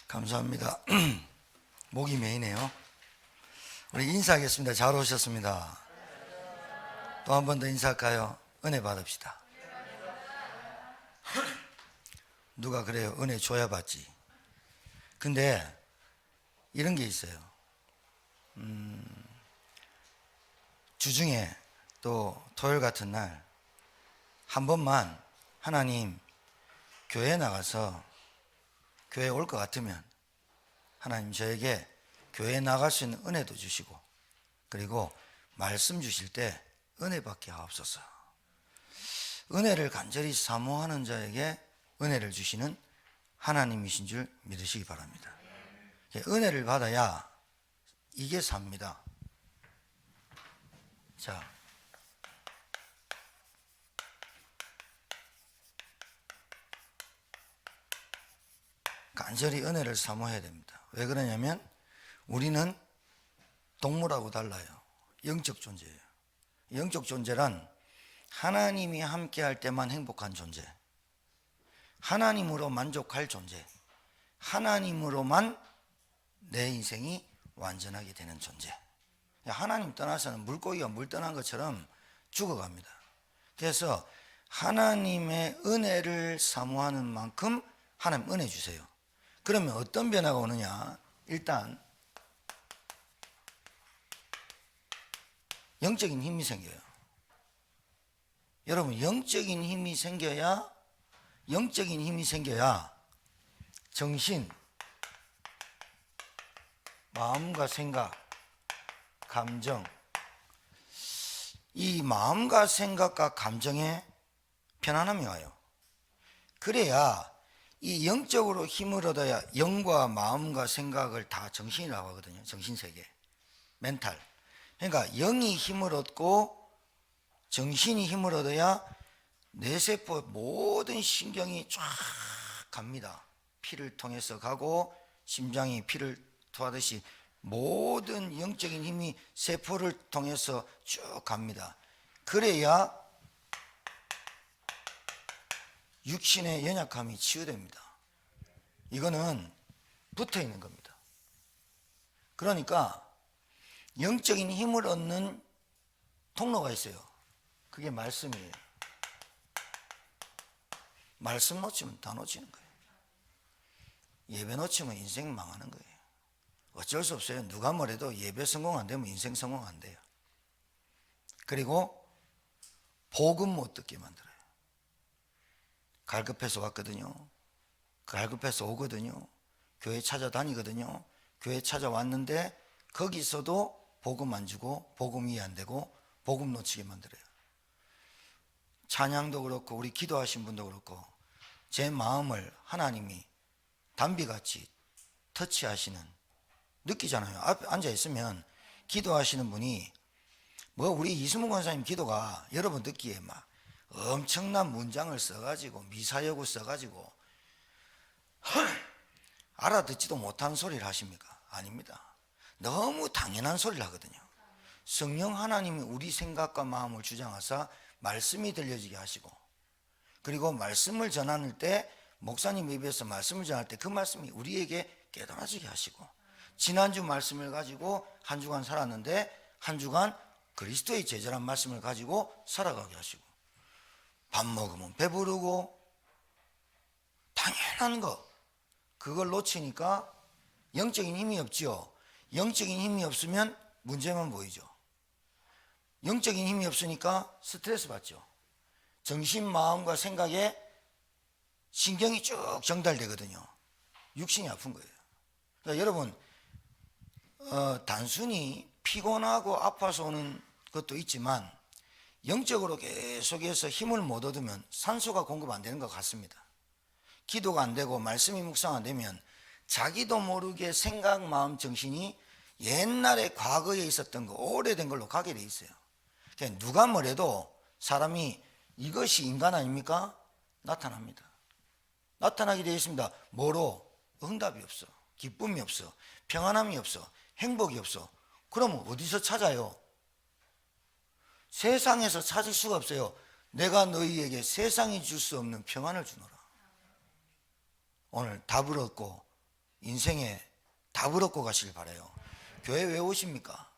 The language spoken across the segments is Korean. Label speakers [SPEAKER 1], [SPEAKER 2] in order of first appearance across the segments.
[SPEAKER 1] 감사합니다. 목이 메이네요. 우리 인사하겠습니다. 잘 오셨습니다. 또 한 번 더 인사할까요? 은혜 받읍시다. 누가 그래요? 은혜 줘야 받지. 근데 이런 게 있어요. 주중에 또 토요일 같은 날 한 번만 하나님 교회에 나가서 교회에 올 것 같으면 하나님 저에게 교회에 나갈 수 있는 은혜도 주시고, 그리고 말씀 주실 때 은혜 받게 하옵소서. 은혜를 간절히 사모하는 자에게 은혜를 주시는 하나님이신 줄 믿으시기 바랍니다. 은혜를 받아야 이게 삽니다. 자, 간절히 은혜를 사모해야 됩니다. 왜 그러냐면 우리는 동물하고 달라요. 영적 존재예요. 영적 존재란 하나님이 함께 할 때만 행복한 존재, 하나님으로 만족할 존재, 하나님으로만 내 인생이 완전하게 되는 존재. 하나님 떠나서는 물고기가 물 떠난 것처럼 죽어갑니다. 그래서 하나님의 은혜를 사모하는 만큼 하나님 은혜 주세요. 그러면 어떤 변화가 오느냐? 일단 영적인 힘이 생겨요. 여러분, 영적인 힘이 생겨야 정신, 마음과 생각, 감정, 이 마음과 생각과 감정에 편안함이 와요. 그래야 이 영적으로 힘을 얻어야 영과 마음과 생각을 다 정신이라고 하거든요. 정신세계, 멘탈. 그러니까 영이 힘을 얻고 정신이 힘을 얻어야 뇌세포 모든 신경이 쫙 갑니다. 피를 통해서 가고 심장이 피를 토하듯이 모든 영적인 힘이 세포를 통해서 쭉 갑니다. 그래야 육신의 연약함이 치유됩니다. 이거는 붙어 있는 겁니다. 그러니까 영적인 힘을 얻는 통로가 있어요. 그게 말씀이에요. 말씀 놓치면 다 놓치는 거예요. 예배 놓치면 인생 망하는 거예요. 어쩔 수 없어요. 누가 뭐래도 예배 성공 안 되면 인생 성공 안 돼요. 그리고 복음 못 듣게 만들어요. 갈급해서 왔거든요. 갈급해서 오거든요. 교회 찾아다니거든요. 교회 찾아왔는데 거기서도 복음 안 주고 복음 이해 안 되고 복음 놓치게 만들어요. 찬양도 그렇고 우리 기도하신 분도 그렇고 제 마음을 하나님이 담비같이 터치하시는, 느끼잖아요. 앞에 앉아있으면 기도하시는 분이 뭐 우리 이수문 권사님 기도가 여러분 듣기에 막 엄청난 문장을 써가지고 미사여구 써가지고 알아듣지도 못하는 소리를 하십니까? 아닙니다. 너무 당연한 소리를 하거든요. 성령 하나님이 우리 생각과 마음을 주장하사 말씀이 들려지게 하시고, 그리고 말씀을 전하는 때 목사님 입에서 말씀을 전할 때 그 말씀이 우리에게 깨달아지게 하시고, 지난주 말씀을 가지고 한 주간 살았는데 한 주간 그리스도의 제자란 말씀을 가지고 살아가게 하시고, 밥 먹으면 배부르고 당연한 거 그걸 놓치니까 영적인 힘이 없죠. 영적인 힘이 없으면 문제만 보이죠. 영적인 힘이 없으니까 스트레스 받죠. 정신, 마음과 생각에 신경이 쭉 전달되거든요. 육신이 아픈 거예요. 그러니까 여러분, 단순히 피곤하고 아파서 오는 것도 있지만 영적으로 계속해서 힘을 못 얻으면 산소가 공급 안 되는 것 같습니다. 기도가 안 되고 말씀이 묵상 안 되면 자기도 모르게 생각, 마음, 정신이 옛날에 과거에 있었던 거, 오래된 걸로 가게 돼 있어요. 그러니까 누가 뭐래도 사람이 이것이 인간 아닙니까? 나타납니다. 나타나게 되어 있습니다. 뭐로? 응답이 없어, 기쁨이 없어, 평안함이 없어, 행복이 없어. 그러면 어디서 찾아요? 세상에서 찾을 수가 없어요. 내가 너희에게 세상이 줄 수 없는 평안을 주노라. 오늘 답을 얻고 인생에 답을 얻고 가시길 바라요. 교회 왜 오십니까?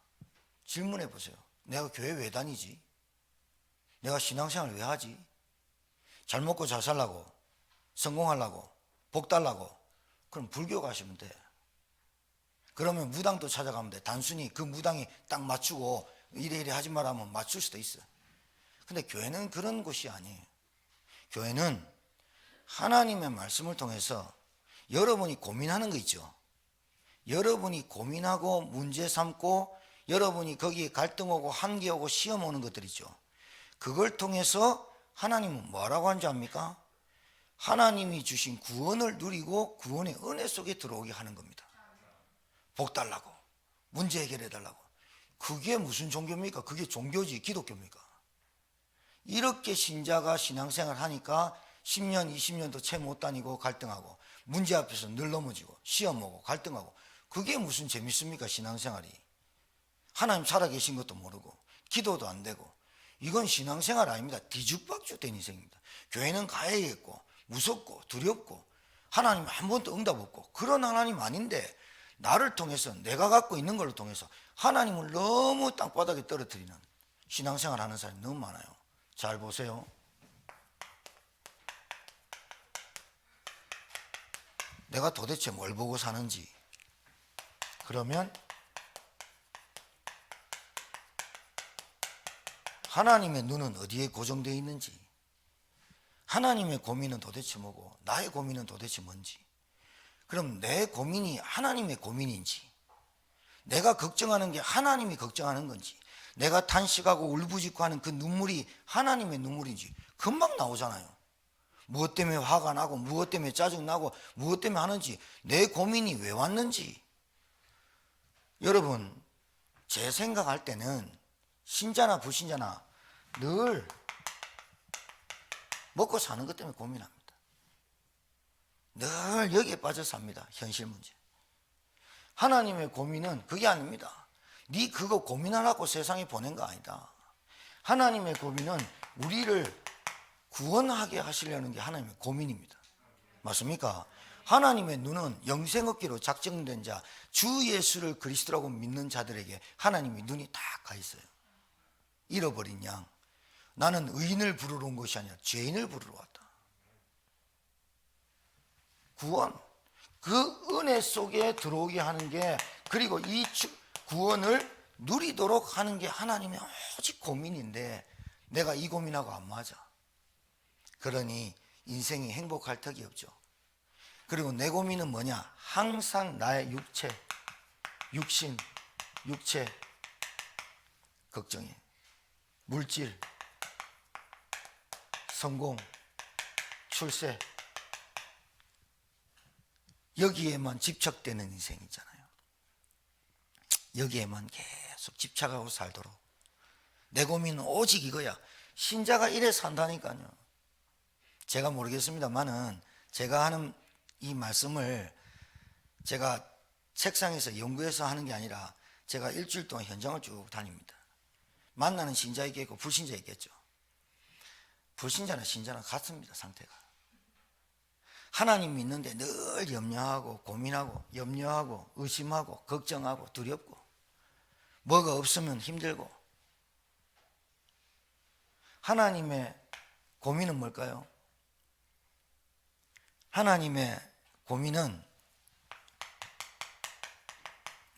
[SPEAKER 1] 질문해 보세요. 내가 교회 왜 다니지? 내가 신앙생활 왜 하지? 잘 먹고 잘 살라고, 성공하려고, 복 달라고. 그럼 불교 가시면 돼. 그러면 무당도 찾아가면 돼. 단순히 그 무당이 딱 맞추고 이래 하지 말라면 맞출 수도 있어. 근데 교회는 그런 곳이 아니에요. 교회는 하나님의 말씀을 통해서 여러분이 고민하는 거 있죠. 여러분이 고민하고 문제 삼고 여러분이 거기에 갈등 오고 한계 오고 시험 오는 것들 있죠. 그걸 통해서 하나님은 뭐라고 한지 압니까? 하나님이 주신 구원을 누리고 구원의 은혜 속에 들어오게 하는 겁니다. 복 달라고, 문제 해결해 달라고. 그게 무슨 종교입니까? 그게 종교지, 기독교입니까? 이렇게 신자가 신앙생활 하니까 10년, 20년도 채 못 다니고 갈등하고 문제 앞에서 늘 넘어지고 시험 오고 갈등하고. 그게 무슨 재밌습니까? 신앙생활이. 하나님 살아계신 것도 모르고 기도도 안 되고. 이건 신앙생활 아닙니다. 뒤죽박죽 된 인생입니다. 교회는 가야겠고 무섭고 두렵고 하나님 한 번도 응답 없고 그런 하나님 아닌데, 나를 통해서 내가 갖고 있는 걸 통해서 하나님을 너무 땅바닥에 떨어뜨리는 신앙생활 하는 사람이 너무 많아요. 잘 보세요. 내가 도대체 뭘 보고 사는지. 그러면 하나님의 눈은 어디에 고정되어 있는지, 하나님의 고민은 도대체 뭐고 나의 고민은 도대체 뭔지. 그럼 내 고민이 하나님의 고민인지, 내가 걱정하는 게 하나님이 걱정하는 건지, 내가 탄식하고 울부짖고 하는 그 눈물이 하나님의 눈물인지 금방 나오잖아요. 무엇 때문에 화가 나고 무엇 때문에 짜증나고 무엇 때문에 하는지, 내 고민이 왜 왔는지. 여러분, 제 생각할 때는 신자나 불신자나 늘 먹고 사는 것 때문에 고민합니다. 늘 여기에 빠져 삽니다. 현실 문제. 하나님의 고민은 그게 아닙니다. 네 그거 고민하라고 세상에 보낸 거 아니다. 하나님의 고민은 우리를 구원하게 하시려는 게 하나님의 고민입니다. 맞습니까? 하나님의 눈은 영생 얻기로 작정된 자, 주 예수를 그리스도라고 믿는 자들에게 하나님의 눈이 딱 가 있어요. 잃어버린 양. 나는 의인을 부르러 온 것이 아니라 죄인을 부르러 왔다. 구원, 그 은혜 속에 들어오게 하는 게, 그리고 이 구원을 누리도록 하는 게 하나님의 오직 고민인데, 내가 이 고민하고 안 맞아. 그러니 인생이 행복할 턱이 없죠. 그리고 내 고민은 뭐냐? 항상 나의 육체 걱정해. 물질, 성공, 출세, 여기에만 집착되는 인생이잖아요. 여기에만 계속 집착하고 살도록. 내 고민은 오직 이거야. 신자가 이래 산다니까요. 제가 모르겠습니다만은 제가 하는 이 말씀을 제가 책상에서 연구해서 하는 게 아니라 제가 일주일 동안 현장을 쭉 다닙니다. 만나는 신자 있겠고 불신자 있겠죠. 불신자나 신자나 같습니다. 상태가. 하나님 믿는데 늘 염려하고 고민하고 염려하고 의심하고 걱정하고 두렵고, 뭐가 없으면 힘들고. 하나님의 고민은 뭘까요? 하나님의 고민은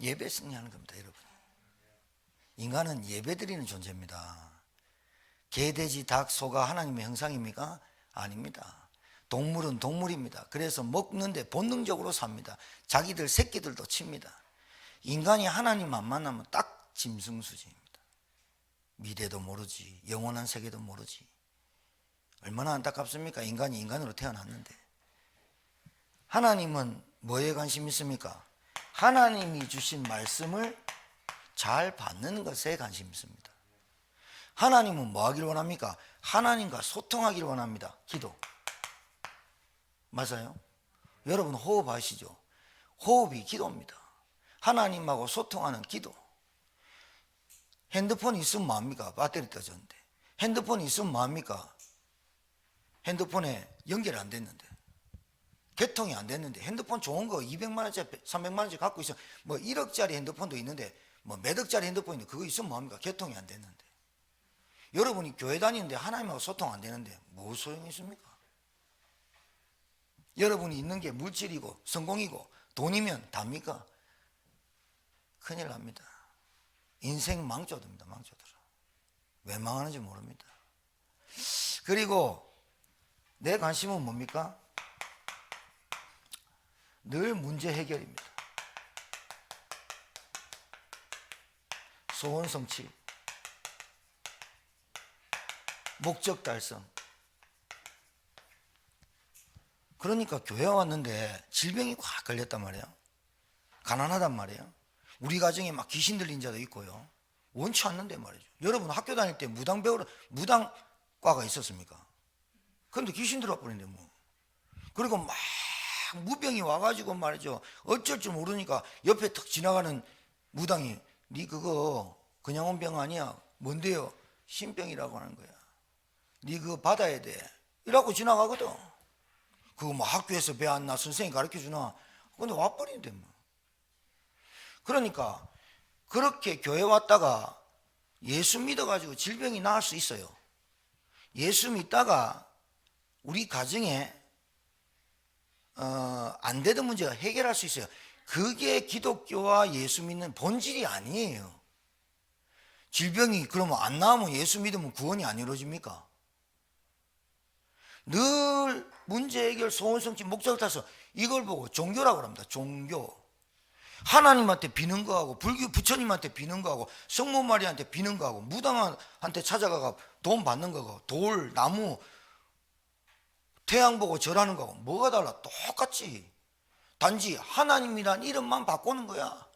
[SPEAKER 1] 예배 승리하는 겁니다. 여러분, 인간은 예배 드리는 존재입니다. 개, 돼지, 닭, 소가 하나님의 형상입니까? 아닙니다. 동물은 동물입니다. 그래서 먹는데 본능적으로 삽니다. 자기들 새끼들도 칩니다. 인간이 하나님 안 만나면 딱 짐승수지입니다. 미래도 모르지, 영원한 세계도 모르지. 얼마나 안타깝습니까? 인간이 인간으로 태어났는데. 하나님은 뭐에 관심 있습니까? 하나님이 주신 말씀을 잘 받는 것에 관심 있습니다. 하나님은 뭐 하길 원합니까? 하나님과 소통하길 원합니다. 기도. 맞아요? 여러분 호흡 아시죠? 호흡이 기도입니다. 하나님하고 소통하는 기도. 핸드폰 있으면 뭐합니까? 배터리 떠졌는데. 핸드폰 있으면 뭐합니까? 핸드폰에 연결 안 됐는데. 개통이 안 됐는데 핸드폰 좋은 거 200만 원짜리 300만 원짜리 갖고 있어 뭐 1억짜리 핸드폰도 있는데 뭐 몇 억짜리 핸드폰이 있는데 그거 있으면 뭐합니까? 개통이 안 됐는데. 여러분이 교회 다니는데 하나님하고 소통 안 되는데 뭐 소용이 있습니까? 여러분이 있는 게 물질이고 성공이고 돈이면 답니까? 큰일 납니다. 인생 망쳐듭니다. 망쳐들어. 왜 망하는지 모릅니다. 그리고 내 관심은 뭡니까? 늘 문제 해결입니다. 소원 성취, 목적 달성. 그러니까 교회 왔는데 질병이 확 걸렸단 말이에요. 가난하단 말이에요. 우리 가정에 막 귀신 들린 자도 있고요. 원치 않는데 말이죠. 여러분 학교 다닐 때 무당과가 있었습니까? 그런데 귀신 들어버린데 뭐. 그리고 막 무병이 와가지고 말이죠. 어쩔 줄 모르니까 옆에 탁 지나가는 무당이 니 그거 그냥 온 병 아니야. 뭔데요? 신병이라고 하는 거야. 니 그거 받아야 돼. 이라고 지나가거든. 그거 뭐 학교에서 배웠나 선생님이 가르쳐주나. 근데 와버리는데 뭐. 그러니까 그렇게 교회 왔다가 예수 믿어가지고 질병이 나을 수 있어요. 예수 믿다가 우리 가정에 안 되던 문제가 해결할 수 있어요. 그게 기독교와 예수 믿는 본질이 아니에요. 질병이 그러면 안 나오면 예수 믿으면 구원이 안 이루어집니까? 늘 문제 해결, 소원 성취, 목적을 따서 이걸 보고 종교라고 합니다. 종교. 하나님한테 비는 거하고 부처님한테 비는 거하고 성모 마리아한테 비는 거하고 무당한테 찾아가가 돈 받는 거고 돌, 나무, 태양 보고 절하는 거하고 뭐가 달라? 똑같지. 단지 하나님이란 이름만 바꾸는 거야.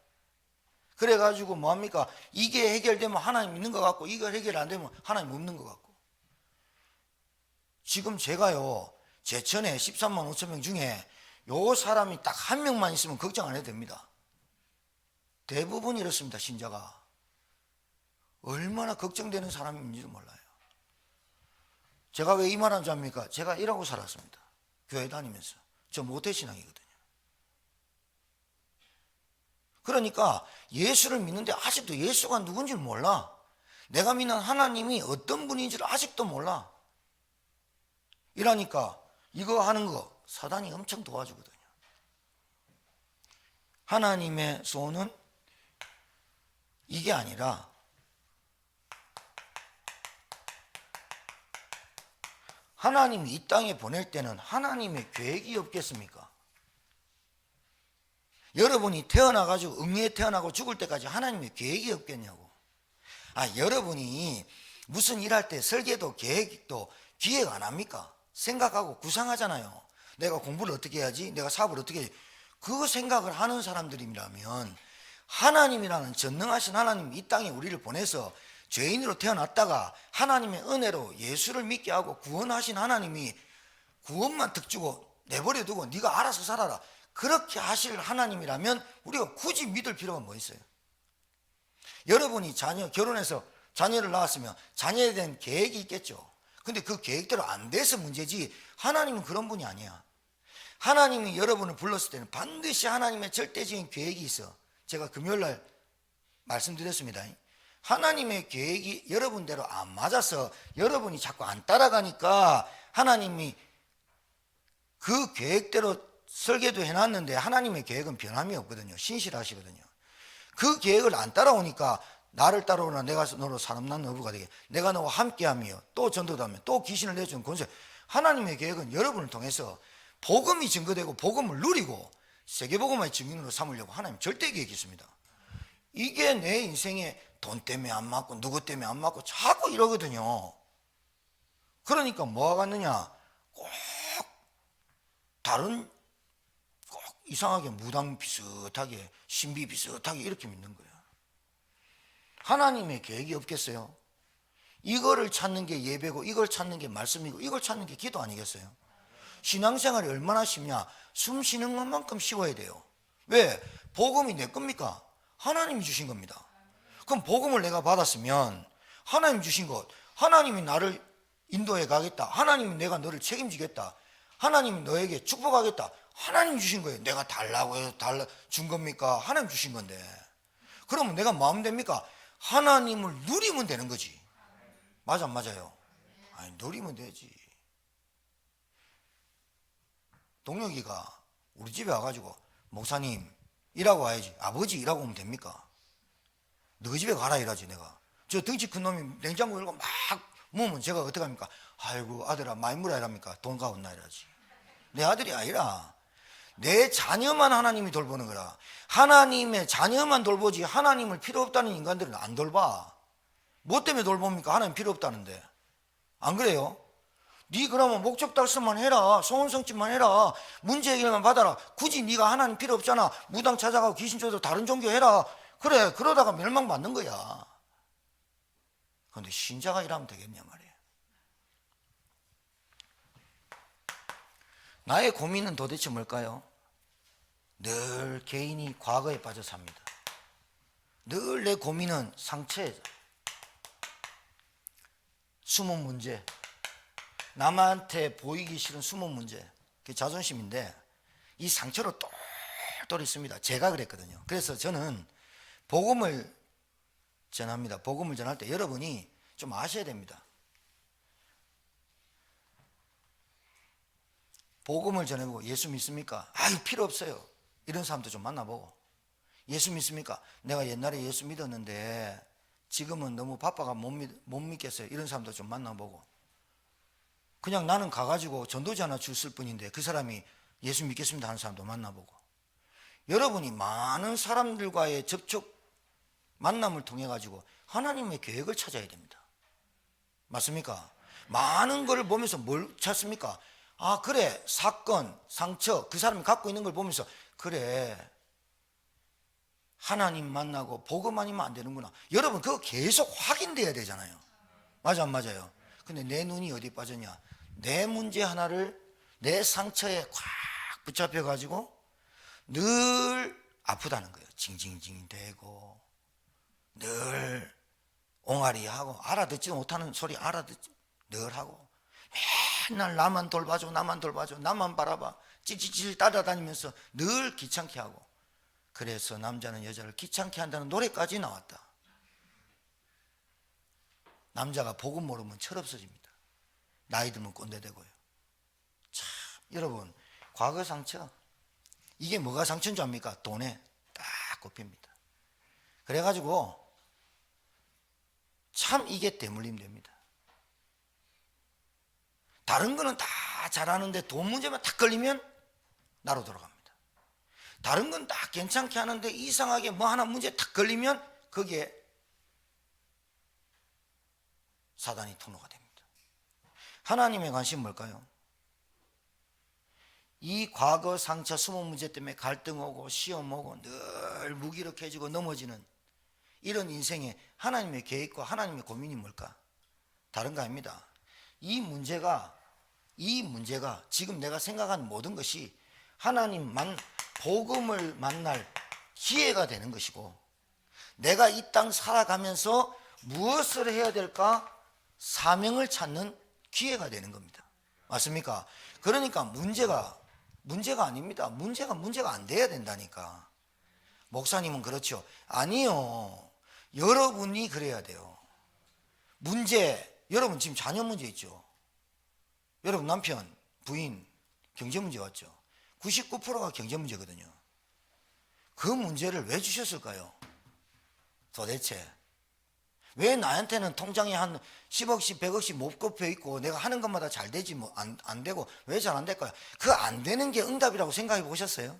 [SPEAKER 1] 그래가지고 뭐합니까? 이게 해결되면 하나님 있는 것 같고 이거 해결 안 되면 하나님 없는 것 같고. 지금 제가요 제천에 13만 5천 명 중에 요 사람이 딱 한 명만 있으면 걱정 안 해도 됩니다. 대부분 이렇습니다. 신자가 얼마나 걱정되는 사람인지를 몰라요. 제가 왜 이 말하는 줄 압니까? 제가 이러고 살았습니다. 교회 다니면서. 저 모태신앙이거든요. 그러니까 예수를 믿는데 아직도 예수가 누군지를 몰라. 내가 믿는 하나님이 어떤 분인지를 아직도 몰라. 이러니까 이거 하는 거 사단이 엄청 도와주거든요. 하나님의 소원은 이게 아니라 하나님이 이 땅에 보낼 때는 하나님의 계획이 없겠습니까? 여러분이 태어나가지고 응애에 태어나고 죽을 때까지 하나님의 계획이 없겠냐고. 여러분이 무슨 일할 때 설계도 계획도 기획 안 합니까? 생각하고 구상하잖아요. 내가 공부를 어떻게 해야지? 내가 사업을 어떻게 해야지? 그 생각을 하는 사람들이라면 하나님이라는 전능하신 하나님이 이 땅에 우리를 보내서 죄인으로 태어났다가 하나님의 은혜로 예수를 믿게 하고 구원하신 하나님이 구원만 득 주고 내버려 두고 네가 알아서 살아라. 그렇게 하실 하나님이라면 우리가 굳이 믿을 필요가 뭐 있어요? 여러분이 결혼해서 자녀를 낳았으면 자녀에 대한 계획이 있겠죠. 근데 그 계획대로 안 돼서 문제지 하나님은 그런 분이 아니야. 하나님이 여러분을 불렀을 때는 반드시 하나님의 절대적인 계획이 있어. 제가 금요일날 말씀드렸습니다. 하나님의 계획이 여러분대로 안 맞아서 여러분이 자꾸 안 따라가니까 하나님이 그 계획대로 설계도 해놨는데 하나님의 계획은 변함이 없거든요. 신실하시거든요. 그 계획을 안 따라오니까 나를 따라오나 내가 너로 사람 낳는 어부가 되게 내가 너와 함께하며 또 전도하며 또 귀신을 내주는 권세. 하나님의 계획은 여러분을 통해서 복음이 증거되고 복음을 누리고 세계복음의 증인으로 삼으려고 하나님 절대 계획이 있습니다. 이게 내 인생에 돈 때문에 안 맞고 누구 때문에 안 맞고 자꾸 이러거든요. 그러니까 뭐가 같느냐? 꼭 다른 꼭 이상하게 무당 비슷하게 신비 비슷하게 이렇게 믿는 거예요. 하나님의 계획이 없겠어요? 이거를 찾는 게 예배고 이걸 찾는 게 말씀이고 이걸 찾는 게 기도 아니겠어요? 신앙생활이 얼마나 쉽냐? 숨 쉬는 것만큼 쉬워야 돼요. 왜? 복음이 내 겁니까? 하나님이 주신 겁니다. 그럼 복음을 내가 받았으면 하나님 주신 것, 하나님이 나를 인도해 가겠다, 하나님이 내가 너를 책임지겠다, 하나님이 너에게 축복하겠다, 하나님 주신 거예요. 내가 달라고 해서 준 겁니까? 하나님 주신 건데. 그러면 내가 마음 됩니까? 하나님을 누리면 되는 거지. 맞아, 맞아요. 아니, 누리면 되지. 동혁이가 우리 집에 와가지고 목사님 일하고 와야지. 아버지 일하고 오면 됩니까? 너희 집에 가라 이러지. 내가 저 덩치 큰 놈이 냉장고 열고 막 모으면 제가 어떻게 합니까? 아이고 아들아 많이 물어야 합니까? 돈 가온나 이러지. 내 아들이 아니라 내 자녀만 하나님이 돌보는 거라. 하나님의 자녀만 돌보지 하나님을 필요 없다는 인간들은 안 돌봐. 뭐 때문에 돌봅니까? 하나님 필요 없다는데. 안 그래요? 네 그러면 목적 달성만 해라. 소원 성취만 해라. 문제 해결만 받아라. 굳이 네가 하나님 필요 없잖아. 무당 찾아가고 귀신 쫓아서 다른 종교 해라. 그래, 그러다가 멸망받는 거야. 그런데 신자가 일하면 되겠냐 말이에요. 나의 고민은 도대체 뭘까요? 늘 개인이 과거에 빠져 삽니다. 늘 내 고민은 상처에 숨은 문제, 남한테 보이기 싫은 숨은 문제, 그게 자존심인데 이 상처로 똘똘 있습니다. 제가 그랬거든요. 그래서 저는 복음을 전합니다. 복음을 전할 때 여러분이 좀 아셔야 됩니다. 복음을 전해보고 예수 믿습니까? 아유 필요 없어요. 이런 사람도 좀 만나보고. 예수 믿습니까? 내가 옛날에 예수 믿었는데 지금은 너무 바빠가 못 믿겠어요. 이런 사람도 좀 만나보고. 그냥 나는 가가지고 전도지 하나 줬을 뿐인데 그 사람이 예수 믿겠습니다 하는 사람도 만나보고. 여러분이 많은 사람들과의 접촉 만남을 통해 가지고 하나님의 계획을 찾아야 됩니다. 맞습니까? 많은 걸 보면서 뭘 찾습니까? 아 그래, 사건, 상처, 그 사람이 갖고 있는 걸 보면서 그래, 하나님 만나고 복음 아니면 안 되는구나. 여러분 그거 계속 확인돼야 되잖아요. 맞아 안 맞아요? 근데 내 눈이 어디 빠졌냐? 내 문제 하나를 내 상처에 꽉 붙잡혀 가지고 늘 아프다는 거예요. 징징징 대고 늘 옹알이하고 알아듣지도 못하는 소리 알아듣지 늘 하고 맨날 나만 돌봐줘, 나만 돌봐줘, 나만 바라봐 찌찌찌 따라다니면서 늘 귀찮게 하고. 그래서 남자는 여자를 귀찮게 한다는 노래까지 나왔다. 남자가 복음 모르면 철없어집니다. 나이 들면 꼰대 되고요. 참 여러분 과거 상처, 이게 뭐가 상처인 줄 압니까? 돈에 딱 꼽힙니다. 그래가지고 참 이게 대물림 됩니다. 다른 거는 다 잘하는데 돈 문제만 딱 걸리면 나로 돌아갑니다. 다른 건 다 괜찮게 하는데 이상하게 뭐 하나 문제 딱 걸리면 거기에 사단이 통로가 됩니다. 하나님의 관심은 뭘까요? 이 과거 상처 숨은 문제 때문에 갈등 오고 시험 오고 늘 무기력해지고 넘어지는 이런 인생에 하나님의 계획과 하나님의 고민이 뭘까? 다른 거 아닙니다. 이 문제가 지금 내가 생각하는 모든 것이 하나님만 복음을 만날 기회가 되는 것이고, 내가 이 땅 살아가면서 무엇을 해야 될까? 사명을 찾는 기회가 되는 겁니다. 맞습니까? 그러니까 문제가 아닙니다. 문제가 안 돼야 된다니까. 목사님은 그렇죠. 아니요. 여러분이 그래야 돼요. 여러분 지금 자녀 문제 있죠. 여러분 남편, 부인 경제 문제 왔죠. 99%가 경제 문제거든요. 그 문제를 왜 주셨을까요? 도대체 왜 나한테는 통장에 한 10억씩 100억씩 못 꼽혀 있고 내가 하는 것마다 잘 되지 뭐 안 되고 왜 잘 안 될까요? 그 안 되는 게 응답이라고 생각해 보셨어요?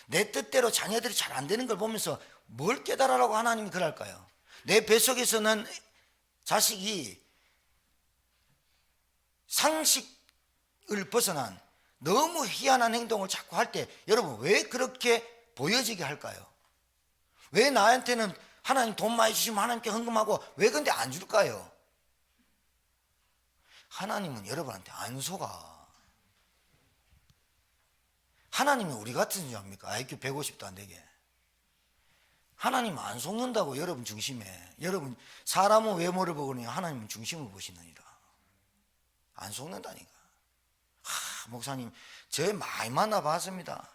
[SPEAKER 1] 내 뜻대로 자녀들이 잘 안 되는 걸 보면서 뭘 깨달으라고 하나님이 그럴까요? 내 뱃속에서는 자식이 상식을 벗어난 너무 희한한 행동을 자꾸 할 때 여러분 왜 그렇게 보여지게 할까요? 왜 나한테는 하나님 돈 많이 주시면 하나님께 헌금하고 왜 근데 안 줄까요? 하나님은 여러분한테 안 속아. 하나님이 우리 같은 줄 압니까? IQ 150도 안 되게. 하나님은 안 속는다고. 여러분 중심에. 여러분 사람은 외모를 보거니 하나님은 중심을 보시느니라. 안 속는다니까. 목사님 저희 많이 만나봤습니다.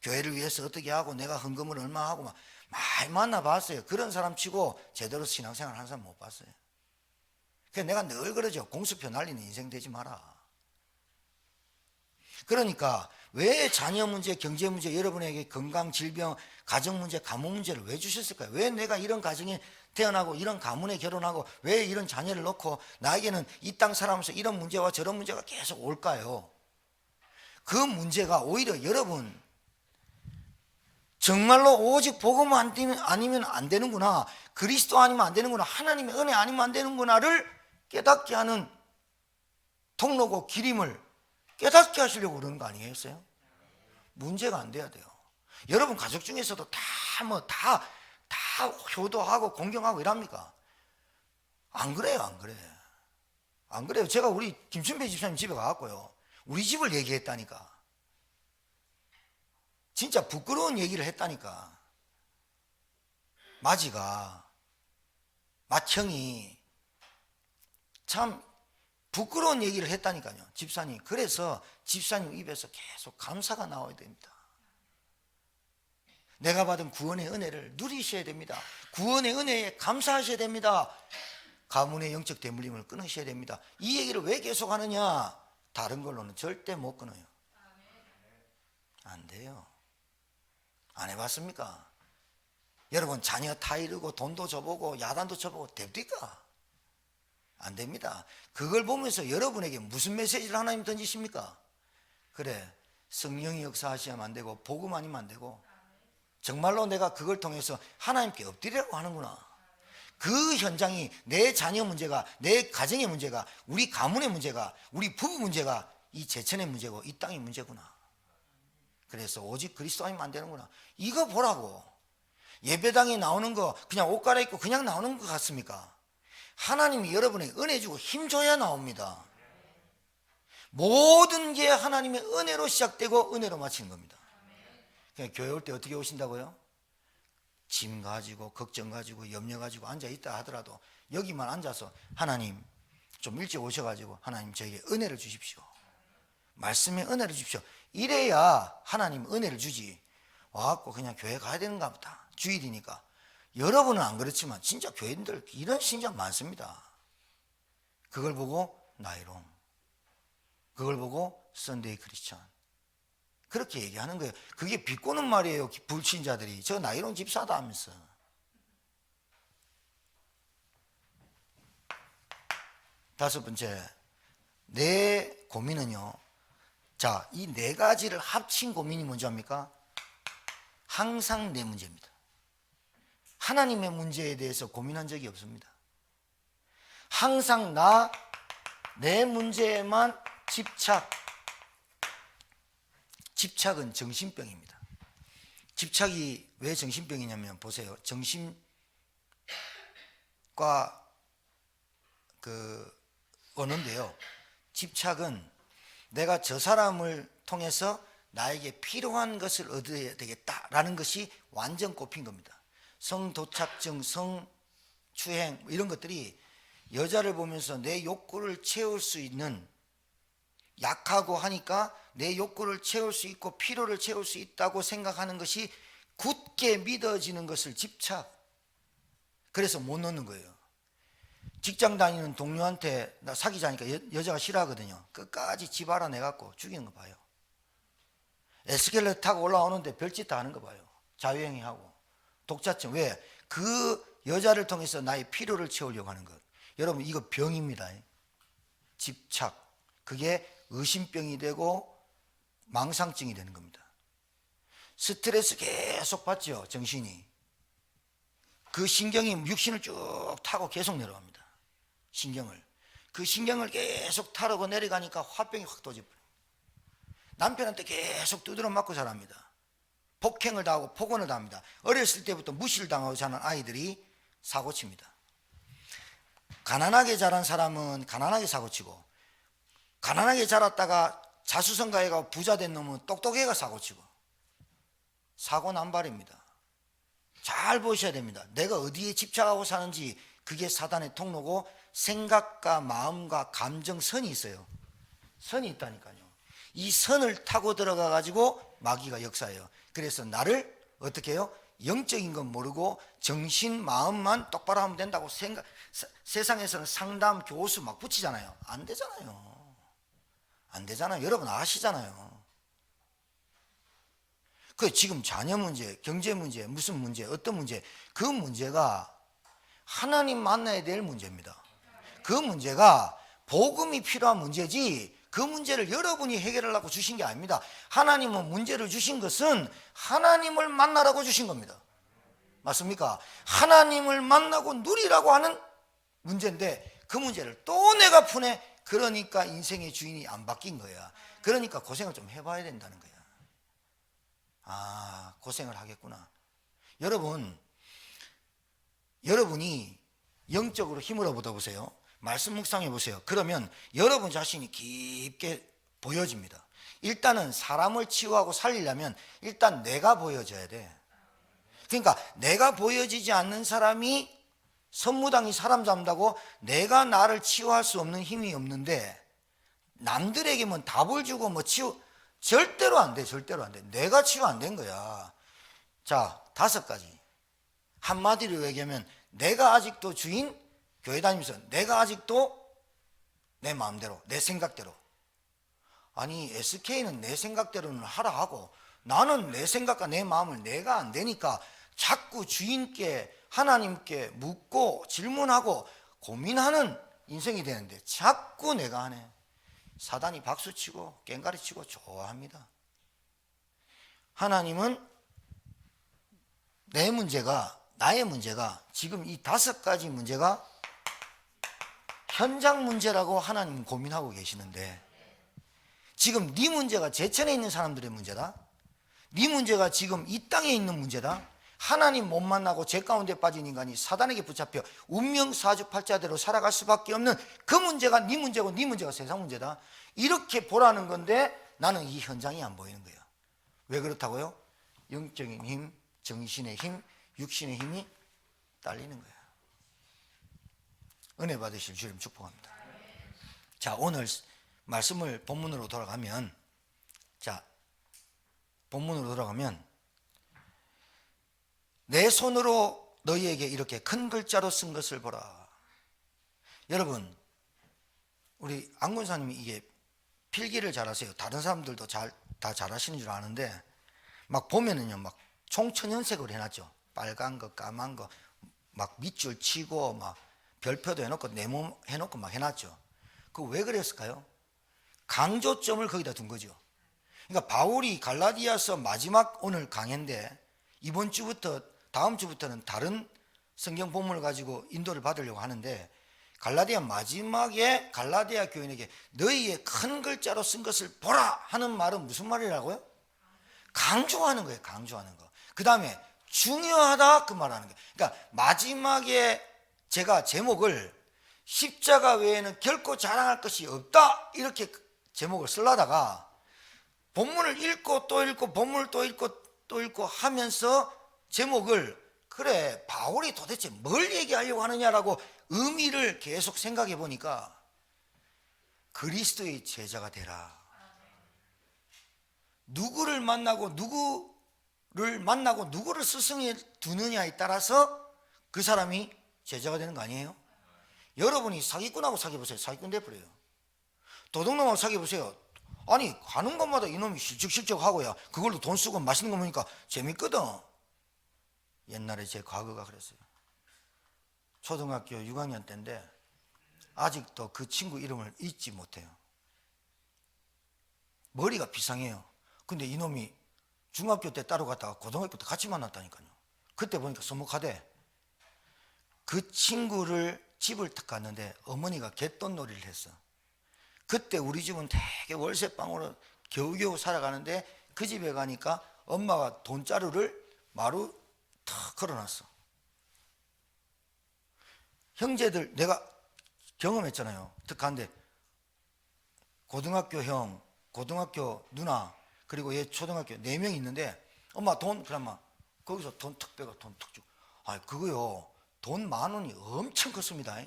[SPEAKER 1] 교회를 위해서 어떻게 하고 내가 헌금을 얼마 하고 막 많이 만나봤어요. 그런 사람 치고 제대로 신앙생활 하는 사람 못 봤어요. 그래서 내가 늘 그러죠. 공수표 날리는 인생 되지 마라. 그러니까 왜 자녀 문제, 경제 문제, 여러분에게 건강, 질병, 가정 문제, 가문 문제를 왜 주셨을까요? 왜 내가 이런 가정에 태어나고 이런 가문에 결혼하고 왜 이런 자녀를 놓고 나에게는 이 땅 살아가면서 이런 문제와 저런 문제가 계속 올까요? 그 문제가 오히려 여러분 정말로 오직 복음 아니면 안 되는구나, 그리스도 아니면 안 되는구나, 하나님의 은혜 아니면 안 되는구나를 깨닫게 하는 통로고 길임을 깨닫게 하시려고 그러는 거 아니겠어요? 문제가 안 돼야 돼요. 여러분 가족 중에서도 다 효도하고 공경하고 이랍니까? 안 그래요, 안 그래. 안 그래요. 제가 우리 김춘배 집사님 집에 가갖고요, 우리 집을 얘기했다니까. 진짜 부끄러운 얘기를 했다니까. 맏형이 참 부끄러운 얘기를 했다니까요, 집사님. 그래서 집사님 입에서 계속 감사가 나와야 됩니다. 내가 받은 구원의 은혜를 누리셔야 됩니다. 구원의 은혜에 감사하셔야 됩니다. 가문의 영적 대물림을 끊으셔야 됩니다. 이 얘기를 왜 계속 하느냐? 다른 걸로는 절대 못 끊어요. 안 돼요. 안 해봤습니까? 여러분 자녀 다 이루고 돈도 줘보고 야단도 쳐보고 됩니까? 안 됩니다. 그걸 보면서 여러분에게 무슨 메시지를 하나님 던지십니까? 그래, 성령이 역사하시면 안 되고 복음 아니면 안 되고 정말로 내가 그걸 통해서 하나님께 엎드리라고 하는구나. 그 현장이 내 자녀 문제가, 내 가정의 문제가, 우리 가문의 문제가, 우리 부부 문제가 이 제천의 문제고 이 땅의 문제구나. 그래서 오직 그리스도 아니면 안 되는구나. 이거 보라고. 예배당에 나오는 거 그냥 옷 갈아입고 그냥 나오는 것 같습니까? 하나님이 여러분에게 은혜 주고 힘 줘야 나옵니다. 모든 게 하나님의 은혜로 시작되고 은혜로 마치는 겁니다. 그냥 교회 올 때 어떻게 오신다고요? 짐 가지고 걱정 가지고 염려 가지고 앉아있다 하더라도 여기만 앉아서 하나님 좀 일찍 오셔가지고 하나님 저에게 은혜를 주십시오, 말씀에 은혜를 주십시오, 이래야 하나님 은혜를 주지. 와갖고 그냥 교회 가야 되는가 보다, 주일이니까. 여러분은 안 그렇지만 진짜 교인들 이런 신자 많습니다. 그걸 보고 나이롱, 그걸 보고 썬데이 크리스천 그렇게 얘기하는 거예요. 그게 비꼬는 말이에요. 불신자들이 저 나이롱 집사다 하면서. 다섯 번째, 내 고민은요, 자, 이 네 가지를 합친 고민이 뭔지 압니까? 항상 내 문제입니다. 하나님의 문제에 대해서 고민한 적이 없습니다. 항상 내 문제에만 집착은 정신병입니다. 집착이 왜 정신병이냐면 보세요. 정신과 언어인데요. 집착은 내가 저 사람을 통해서 나에게 필요한 것을 얻어야 되겠다라는 것이 완전 꼽힌 겁니다. 성도착증, 성추행 이런 것들이 여자를 보면서 내 욕구를 채울 수 있는, 약하고 하니까 내 욕구를 채울 수 있고 필요를 채울 수 있다고 생각하는 것이 굳게 믿어지는 것을 집착. 그래서 못 놓는 거예요. 직장 다니는 동료한테 나 사귀자니까 여자가 싫어하거든요. 끝까지 집 알아내갖고 죽이는 거 봐요. 에스컬레이터 타고 올라오는데 별짓 다 하는 거 봐요. 자유행위하고 독자증. 왜? 그 여자를 통해서 나의 필요를 채우려고 하는 것. 여러분 이거 병입니다. 집착. 그게 의심병이 되고 망상증이 되는 겁니다. 스트레스 계속 받죠, 정신이. 그 신경이 육신을 쭉 타고 계속 내려갑니다. 신경을. 그 신경을 계속 타르고 내려가니까 화병이 확 도져버려요. 남편한테 계속 두드려 맞고 자랍니다. 폭행을 당하고 폭언을 당합니다. 어렸을 때부터 무시를 당하고 자란 아이들이 사고칩니다. 가난하게 자란 사람은 가난하게 사고치고, 가난하게 자랐다가 자수성가해 가고 부자 된 놈은 똑똑해가 사고치고, 사고 남발입니다. 잘 보셔야 됩니다. 내가 어디에 집착하고 사는지 그게 사단의 통로고, 생각과 마음과 감정 선이 있어요. 선이 있다니까요. 이 선을 타고 들어가 가지고 마귀가 역사해요. 그래서 나를 어떻게 해요? 영적인 건 모르고 정신 마음만 똑바로 하면 된다고 생각. 세상에서는 상담 교수 막 붙이잖아요. 안 되잖아요. 안 되잖아요. 여러분 아시잖아요. 그 지금 자녀 문제, 경제 문제, 무슨 문제, 어떤 문제, 그 문제가 하나님 만나야 될 문제입니다. 그 문제가 복음이 필요한 문제지, 그 문제를 여러분이 해결하려고 주신 게 아닙니다. 하나님은 문제를 주신 것은 하나님을 만나라고 주신 겁니다. 맞습니까? 하나님을 만나고 누리라고 하는 문제인데 그 문제를 또 내가 푸네. 그러니까 인생의 주인이 안 바뀐 거야. 그러니까 고생을 좀 해봐야 된다는 거야. 아, 고생을 하겠구나. 여러분이 영적으로 힘을 얻어 보세요. 말씀 묵상해 보세요. 그러면 여러분 자신이 깊게 보여집니다. 일단은 사람을 치유하고 살리려면 일단 내가 보여져야 돼. 그러니까 내가 보여지지 않는 사람이 선무당이 사람 잡는다고 내가 나를 치유할 수 없는 힘이 없는데 남들에게만 답을 주고 뭐 치유, 절대로 안 돼. 절대로 안 돼. 내가 치유 안 된 거야. 자, 5가지. 한마디로 얘기하면 내가 아직도 주인, 교회 다니면서 내가 아직도 내 마음대로, 내 생각대로. 아니, SK는 내 생각대로는 하라 하고 나는 내 생각과 내 마음을 내가 안 되니까 자꾸 주인께, 하나님께 묻고 질문하고 고민하는 인생이 되는데 자꾸 내가 하네. 사단이 박수치고 꽹가리치고 좋아합니다. 하나님은 내 문제가, 나의 문제가, 지금 이 5가지 문제가 현장 문제라고 하나님은 고민하고 계시는데 지금 네 문제가 제천에 있는 사람들의 문제다. 네 문제가 지금 이 땅에 있는 문제다. 하나님 못 만나고 죄 가운데 빠진 인간이 사단에게 붙잡혀 운명 사주팔자대로 살아갈 수밖에 없는 그 문제가 네 문제고 네 문제가 세상 문제다. 이렇게 보라는 건데 나는 이 현장이 안 보이는 거야. 왜 그렇다고요? 영적인 힘, 정신의 힘, 육신의 힘이 딸리는 거야. 은혜 받으실 주님 축복합니다. 자, 오늘 말씀을 본문으로 돌아가면, 자, 본문으로 돌아가면 내 손으로 너희에게 이렇게 큰 글자로 쓴 것을 보라. 여러분, 우리 안군사님이 이게 필기를 잘하세요. 다른 사람들도 다 잘하시는 줄 아는데 막 보면은요, 막 총천연색으로 해놨죠. 빨간 거, 까만 거, 막 밑줄 치고 막 별표도 해놓고 네모 해놓고 막 해놨죠. 그 왜 그랬을까요? 강조점을 거기다 둔 거죠. 그러니까 바울이 갈라디아서 마지막 오늘 강해인데 이번 주부터 다음 주부터는 다른 성경 본문을 가지고 인도를 받으려고 하는데 갈라디아 마지막에 갈라디아 교인에게 너희의 큰 글자로 쓴 것을 보라 하는 말은 무슨 말이라고요? 강조하는 거예요. 강조하는 거. 그 다음에 중요하다 그 말하는 거예요. 그러니까 마지막에 제가 제목을 십자가 외에는 결코 자랑할 것이 없다 이렇게 제목을 쓰려다가 본문을 읽고 또 읽고 본문을 또 읽고 또 읽고 하면서 제목을 그래 바울이 도대체 뭘 얘기하려고 하느냐라고 의미를 계속 생각해 보니까 그리스도의 제자가 되라. 누구를 만나고 누구를 스승에 두느냐에 따라서 그 사람이 제자가 되는 거 아니에요? 여러분이 사기꾼하고 사귀어보세요. 사기꾼 돼버려요. 도둑놈하고 사귀어보세요. 아니 가는 곳마다 이놈이 실적실적 하고야 그걸로 돈 쓰고 맛있는 거 먹으니까 재밌거든. 옛날에 제 과거가 그랬어요. 초등학교 6학년 때인데 아직도 그 친구 이름을 잊지 못해요. 머리가 비상해요. 근데 이놈이 중학교 때 따로 갔다가 고등학교 때 같이 만났다니까요. 그때 보니까 서먹하대. 그 친구를 집을 딱 갔는데 어머니가 갯돈놀이를 했어. 그때 우리 집은 되게 월세방으로 겨우겨우 살아가는데 그 집에 가니까 엄마가 돈자루를 마루 탁 걸어놨어. 형제들 내가 경험했잖아요. 딱 갔는데 고등학교 형, 고등학교 누나 그리고 얘 초등학교 4명 있는데 엄마 돈 그러면 거기서 돈 턱 빼고 돈 턱 주고 아 그거요 돈 10,000원이 엄청 컸습니다.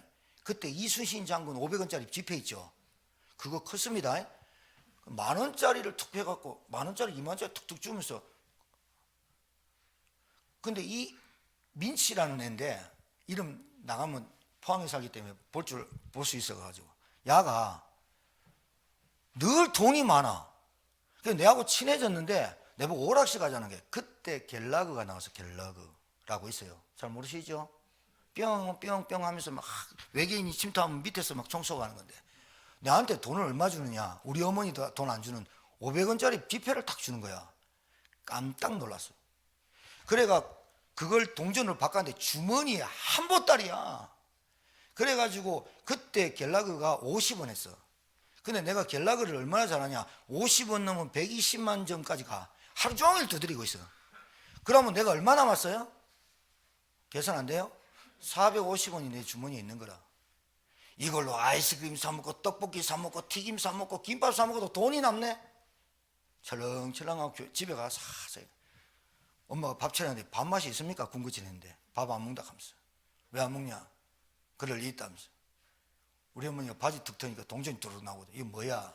[SPEAKER 1] 그때 이순신 장군 500원짜리 지폐 있죠. 그거 컸습니다. 10,000원짜리를 툭 해갖고 10,000원짜리 20,000원짜리 툭툭 주면서, 근데 이 민치라는 애인데 이름 나가면 포항에 살기 때문에 볼 수 있어가지고 야가 늘 돈이 많아. 그래서 내하고 친해졌는데 내보고 오락실 가자는 게, 그때 갤러그가 나와서 갤러그라고 있어요. 잘 모르시죠? 뿅뿅뿅 하면서 막 외계인이 침투하면 밑에서 막 총 쏘가는 건데, 내한테 돈을 얼마 주느냐, 우리 어머니도 돈 안 주는 500원짜리 지폐를 탁 주는 거야. 깜딱 놀랐어. 그래가 그걸 동전으로 바꿨는데 주머니에 한 보따리야. 그래가지고 그때 갤러그가 50원 했어. 근데 내가 갤러그를 얼마나 잘하냐, 50원 넘으면 120만 점까지 가. 하루 종일 두드리고 있어. 그러면 내가 얼마 남았어요? 계산 안 돼요? 450원이 내 주머니에 있는 거라. 이걸로 아이스크림 사 먹고 떡볶이 사 먹고 튀김 사 먹고 김밥 사 먹어도 돈이 남네. 철렁철렁하고 집에 가서 사세요. 엄마가 밥 차렸는데 밥맛이 있습니까? 군것질 했는데 밥 안 먹는다 하면서. 왜 안 먹냐? 그럴 리 있다면서. 우리 어머니가 바지 툭 트니까 동전이 뚜룩 나오거든. 이거 뭐야?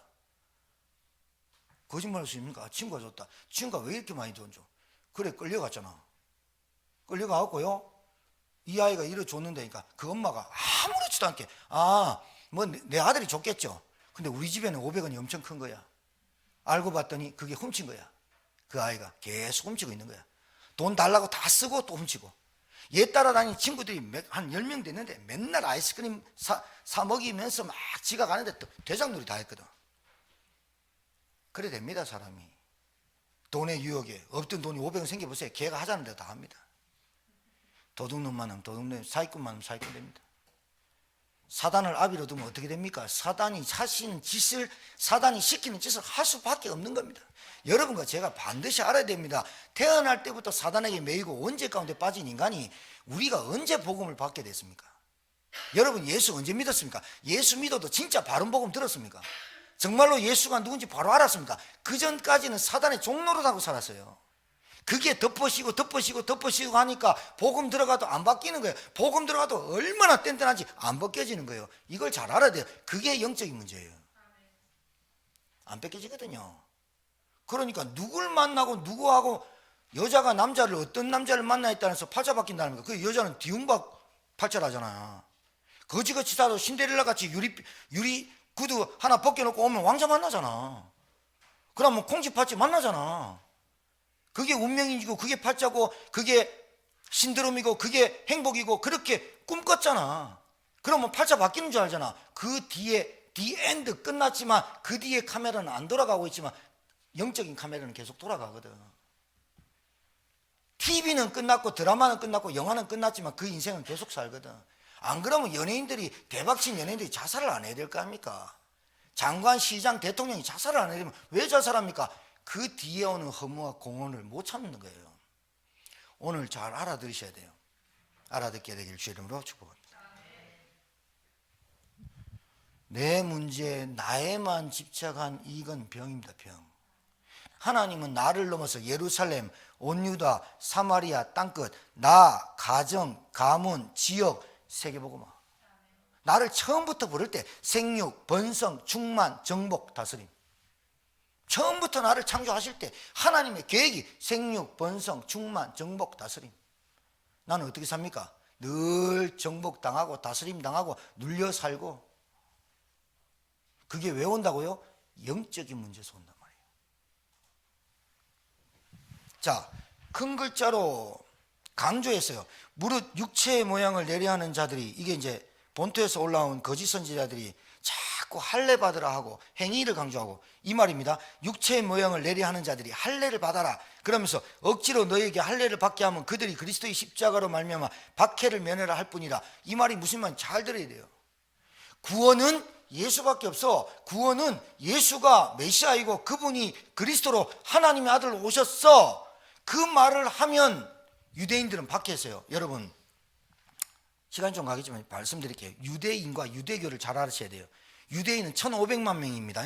[SPEAKER 1] 거짓말할 수 있습니까? 친구가 줬다. 친구가 왜 이렇게 많이 돈 줘? 그래, 끌려갔잖아. 끌려가갖고요, 이 아이가 이래 줬는데니까 그 엄마가 아무렇지도 않게, 뭐 내 아들이 줬겠죠. 근데 우리 집에는 500원이 엄청 큰 거야. 알고 봤더니 그게 훔친 거야. 그 아이가 계속 훔치고 있는 거야. 돈 달라고 다 쓰고 또 훔치고. 얘 따라다니는 친구들이 한 10명 됐는데 맨날 아이스크림 사 먹이면서 막 지가 가는데 또 대장놀이 다 했거든. 그래 됩니다, 사람이. 돈의 유혹에 없던 돈이 500원 생겨보세요. 걔가 하자는 대로 다 합니다. 도둑놈만 하면 도둑놈, 사기꾼만 하면 사기꾼 됩니다. 사단을 아비로 두면 어떻게 됩니까? 사단이 시키는 짓을 할 수밖에 없는 겁니다. 여러분과 제가 반드시 알아야 됩니다. 태어날 때부터 사단에게 매이고 원죄 가운데 빠진 인간이 우리가 언제 복음을 받게 됐습니까? 여러분 예수 언제 믿었습니까? 예수 믿어도 진짜 바른 복음 들었습니까? 정말로 예수가 누군지 바로 알았습니까? 그 전까지는 사단의 종노릇하고 살았어요. 그게 덮어씌고 하니까 복음 들어가도 안 바뀌는 거예요. 복음 들어가도 얼마나 뗀뗀한지 안 벗겨지는 거예요. 이걸 잘 알아야 돼요. 그게 영적인 문제예요. 안 벗겨지거든요. 그러니까 누굴 만나고 누구하고, 여자가 남자를, 어떤 남자를 만나야 따라서 팔자 바뀐다는 거예요. 그 여자는 뒤움박 팔자라잖아. 거지같이 사도 신데렐라 같이 유리 구두 하나 벗겨놓고 오면 왕자 만나잖아. 그러면 콩쥐팥쥐 만나잖아. 그게 운명이고 그게 팔자고 그게 신드롬이고 그게 행복이고 그렇게 꿈꿨잖아. 그러면 팔자 바뀌는 줄 알잖아. 그 뒤에 디엔드 끝났지만 그 뒤에 카메라는 안 돌아가고 있지만 영적인 카메라는 계속 돌아가거든. TV는 끝났고 드라마는 끝났고 영화는 끝났지만 그 인생은 계속 살거든. 안 그러면 대박친 연예인들이 자살을 안 해야 될 거 아닙니까? 장관, 시장, 대통령이 자살을 안 해야 되면 왜 자살합니까? 그 뒤에 오는 허무와 공허를 못 참는 거예요. 오늘 잘 알아들으셔야 돼요. 알아듣게 되길 주의 이름으로 축복합니다. 내 문제에 나에만 집착한 이건 병입니다. 병. 하나님은 나를 넘어서 예루살렘, 온 유다, 사마리아 땅끝, 나, 가정, 가문, 지역, 세계복음화. 나를 처음부터 부를 때 생육, 번성, 충만, 정복, 다스림. 처음부터 나를 창조하실 때 하나님의 계획이 생육, 번성, 충만, 정복, 다스림. 나는 어떻게 삽니까? 늘 정복당하고 다스림당하고 눌려 살고. 그게 왜 온다고요? 영적인 문제에서 온단 말이에요. 자, 큰 글자로 강조했어요. 무릇 육체의 모양을 내려하는 자들이, 이게 이제 본토에서 올라온 거짓 선지자들이 자꾸 할례 받으라 하고 행위를 강조하고 이 말입니다. 육체의 모양을 내려하는 자들이 할례를 받아라 그러면서 억지로 너에게 할례를 받게 하면 그들이 그리스도의 십자가로 말미암아 박해를 면해라 할 뿐이라. 이 말이 무슨 말인지 잘 들어야 돼요. 구원은 예수밖에 없어. 구원은 예수가 메시아이고 그분이 그리스도로 하나님의 아들로 오셨어. 그 말을 하면 유대인들은 박해했어요. 여러분 시간이 좀 가겠지만 말씀드릴게요. 유대인과 유대교를 잘 알으셔야 돼요. 유대인은 1500만 명입니다.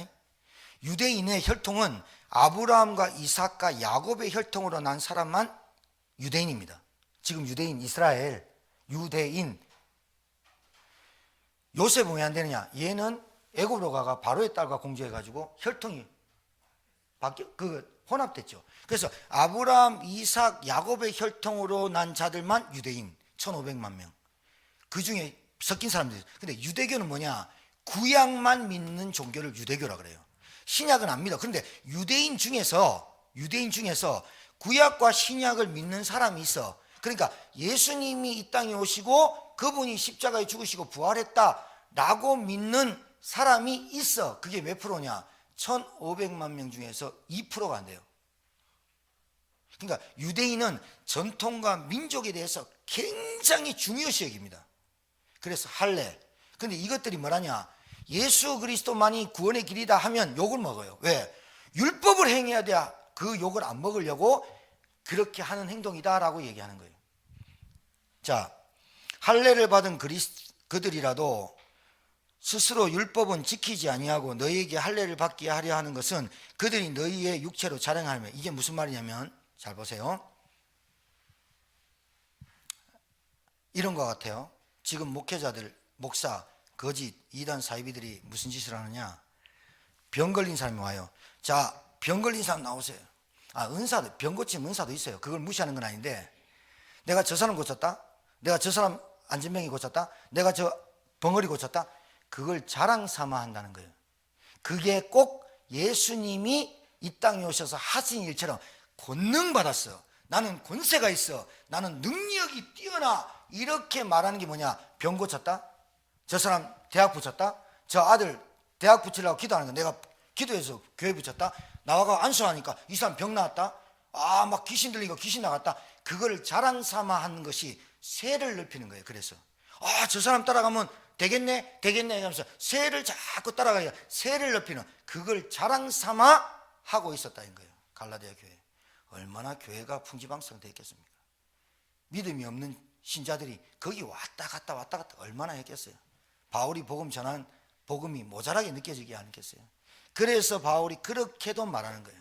[SPEAKER 1] 유대인의 혈통은 아브라함과 이삭과 야곱의 혈통으로 난 사람만 유대인입니다. 지금 유대인, 이스라엘, 유대인. 요셉은 왜 안 되느냐? 얘는 애굽으로 가가 바로의 딸과 공주해가지고 혈통이 혼합됐죠. 그래서 아브라함, 이삭, 야곱의 혈통으로 난 자들만 유대인 1500만 명. 그 중에 섞인 사람들이. 근데 유대교는 뭐냐? 구약만 믿는 종교를 유대교라 그래요. 신약은 안 믿어. 그런데 유대인 중에서 구약과 신약을 믿는 사람이 있어. 그러니까 예수님이 이 땅에 오시고 그분이 십자가에 죽으시고 부활했다라고 믿는 사람이 있어. 그게 몇 프로냐? 1500만 명 중에서 2%가 안 돼요. 그러니까 유대인은 전통과 민족에 대해서 굉장히 중요시 여깁니다. 그래서 할례. 근데 이것들이 뭐라냐? 예수 그리스도만이 구원의 길이다 하면 욕을 먹어요. 왜? 율법을 행해야 돼. 그 욕을 안 먹으려고 그렇게 하는 행동이다라고 얘기하는 거예요. 자, 할례를 받은 그들이라도 스스로 율법은 지키지 아니하고 너희에게 할례를 받게 하려 하는 것은 그들이 너희의 육체로 자랑하면, 이게 무슨 말이냐면 잘 보세요. 이런 것 같아요. 지금 목회자들, 목사, 거짓, 이단 사이비들이 무슨 짓을 하느냐? 병 걸린 사람이 와요. 자, 병 걸린 사람 나오세요. 은사도, 병 고침 은사도 있어요. 그걸 무시하는 건 아닌데, 내가 저 사람 고쳤다? 내가 저 사람 안진병이 고쳤다? 내가 저 벙어리 고쳤다? 그걸 자랑 삼아 한다는 거예요. 그게 꼭 예수님이 이 땅에 오셔서 하신 일처럼 권능 받았어, 나는 권세가 있어, 나는 능력이 뛰어나, 이렇게 말하는 게 뭐냐? 병 고쳤다? 저 사람 대학 붙였다? 저 아들 대학 붙이려고 기도하는 거 내가 기도해서 교회 붙였다? 나와가 안수하니까 이 사람 병 나왔다? 막 귀신 들리고 귀신 나갔다? 그걸 자랑 삼아 하는 것이 세를 넓히는 거예요. 그래서 저 사람 따라가면 되겠네 하면서 세를 자꾸 따라가야 세를 넓히는, 그걸 자랑 삼아 하고 있었다는 거예요. 갈라디아 교회 얼마나 교회가 풍지방성되어 있겠습니까? 믿음이 없는 신자들이 거기 왔다 갔다 얼마나 했겠어요. 바울이 복음 전한 복음이 모자라게 느껴지지 않겠어요? 그래서 바울이 그렇게도 말하는 거예요.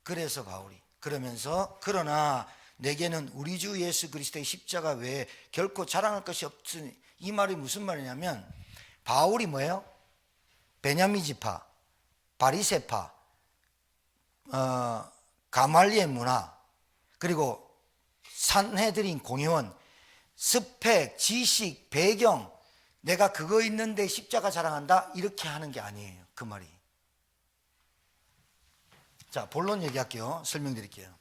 [SPEAKER 1] 그래서 바울이 그러면서 그러나 내게는 우리 주 예수 그리스도의 십자가 외에 결코 자랑할 것이 없으니, 이 말이 무슨 말이냐면 바울이 뭐예요? 베냐민 지파, 바리새파, 가말리엘 문화, 그리고 산헤드린 공회원, 스펙, 지식, 배경, 내가 그거 있는데 십자가 자랑한다, 이렇게 하는 게 아니에요. 그 말이. 자, 본론 얘기할게요. 설명드릴게요.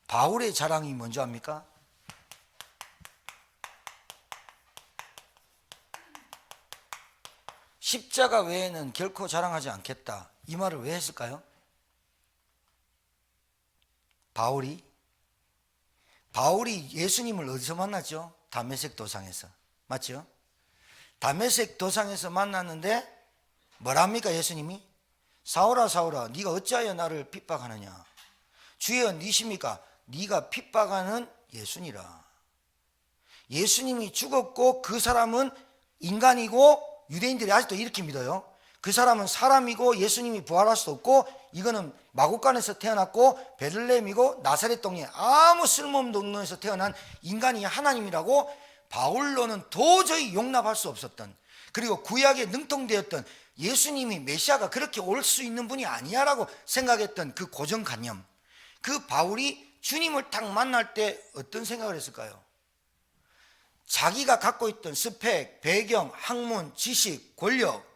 [SPEAKER 1] 바울의 자랑이 뭔지 압니까? 십자가 외에는 결코 자랑하지 않겠다, 이 말을 왜 했을까요? 바울이 예수님을 어디서 만났죠? 다메섹 도상에서. 맞죠? 다메섹 도상에서 만났는데 뭐랍니까? 예수님이 사울아 사울아 네가 어찌하여 나를 핍박하느냐? 주여 니십니까? 네가 핍박하는 예수니라. 예수님이 죽었고 그 사람은 인간이고, 유대인들이 아직도 이렇게 믿어요. 그 사람은 사람이고 예수님이 부활할 수 없고, 이거는 마구간에서 태어났고 베들레헴이고 나사렛 동네 아무 쓸모없는 동네에서 태어난 인간이 하나님이라고 바울로는 도저히 용납할 수 없었던, 그리고 구약에 능통되었던 예수님이 메시아가 그렇게 올 수 있는 분이 아니야라고 생각했던 그 고정관념, 그 바울이 주님을 딱 만날 때 어떤 생각을 했을까요? 자기가 갖고 있던 스펙, 배경, 학문, 지식, 권력,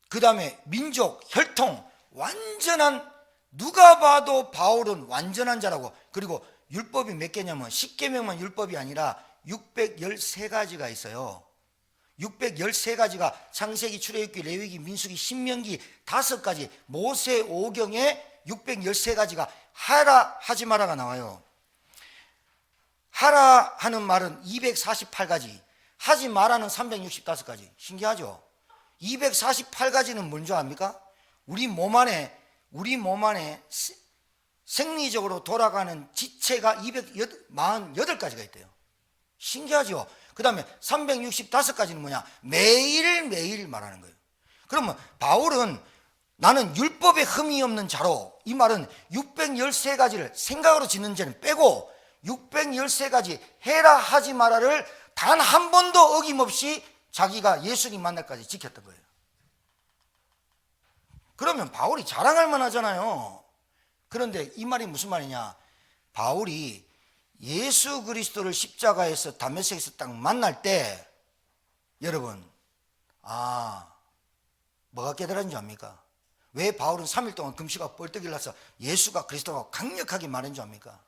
[SPEAKER 1] 그 다음에 민족, 혈통, 완전한, 누가 봐도 바울은 완전한 자라고. 그리고 율법이 몇 개냐면 10계명만 율법이 아니라 613가지가 있어요. 613가지가 창세기, 출애굽기, 레위기, 민수기, 신명기 5가지, 모세 5경에 613가지가 하라 하지 마라가 나와요. 하라 하는 말은 248가지, 하지 마라는 365가지. 신기하죠? 248가지는 뭔지 압니까? 우리 몸 안에 생리적으로 돌아가는 지체가 248가지가 있대요. 신기하죠? 그 다음에 365가지는 뭐냐? 매일매일 말하는 거예요. 그러면 바울은 나는 율법에 흠이 없는 자로, 이 말은 613가지를 생각으로 짓는 죄는 빼고 613가지 해라 하지 마라를 단 한 번도 어김없이 자기가 예수님 만날까지 지켰던 거예요. 그러면 바울이 자랑할 만하잖아요. 그런데 이 말이 무슨 말이냐? 바울이 예수 그리스도를 십자가에서 다메섹에서 딱 만날 때 여러분 뭐가 깨달았는지 압니까? 왜 바울은 3일 동안 금시가 뻘떡 일어나서 예수가 그리스도가 강력하게 말했는지 압니까?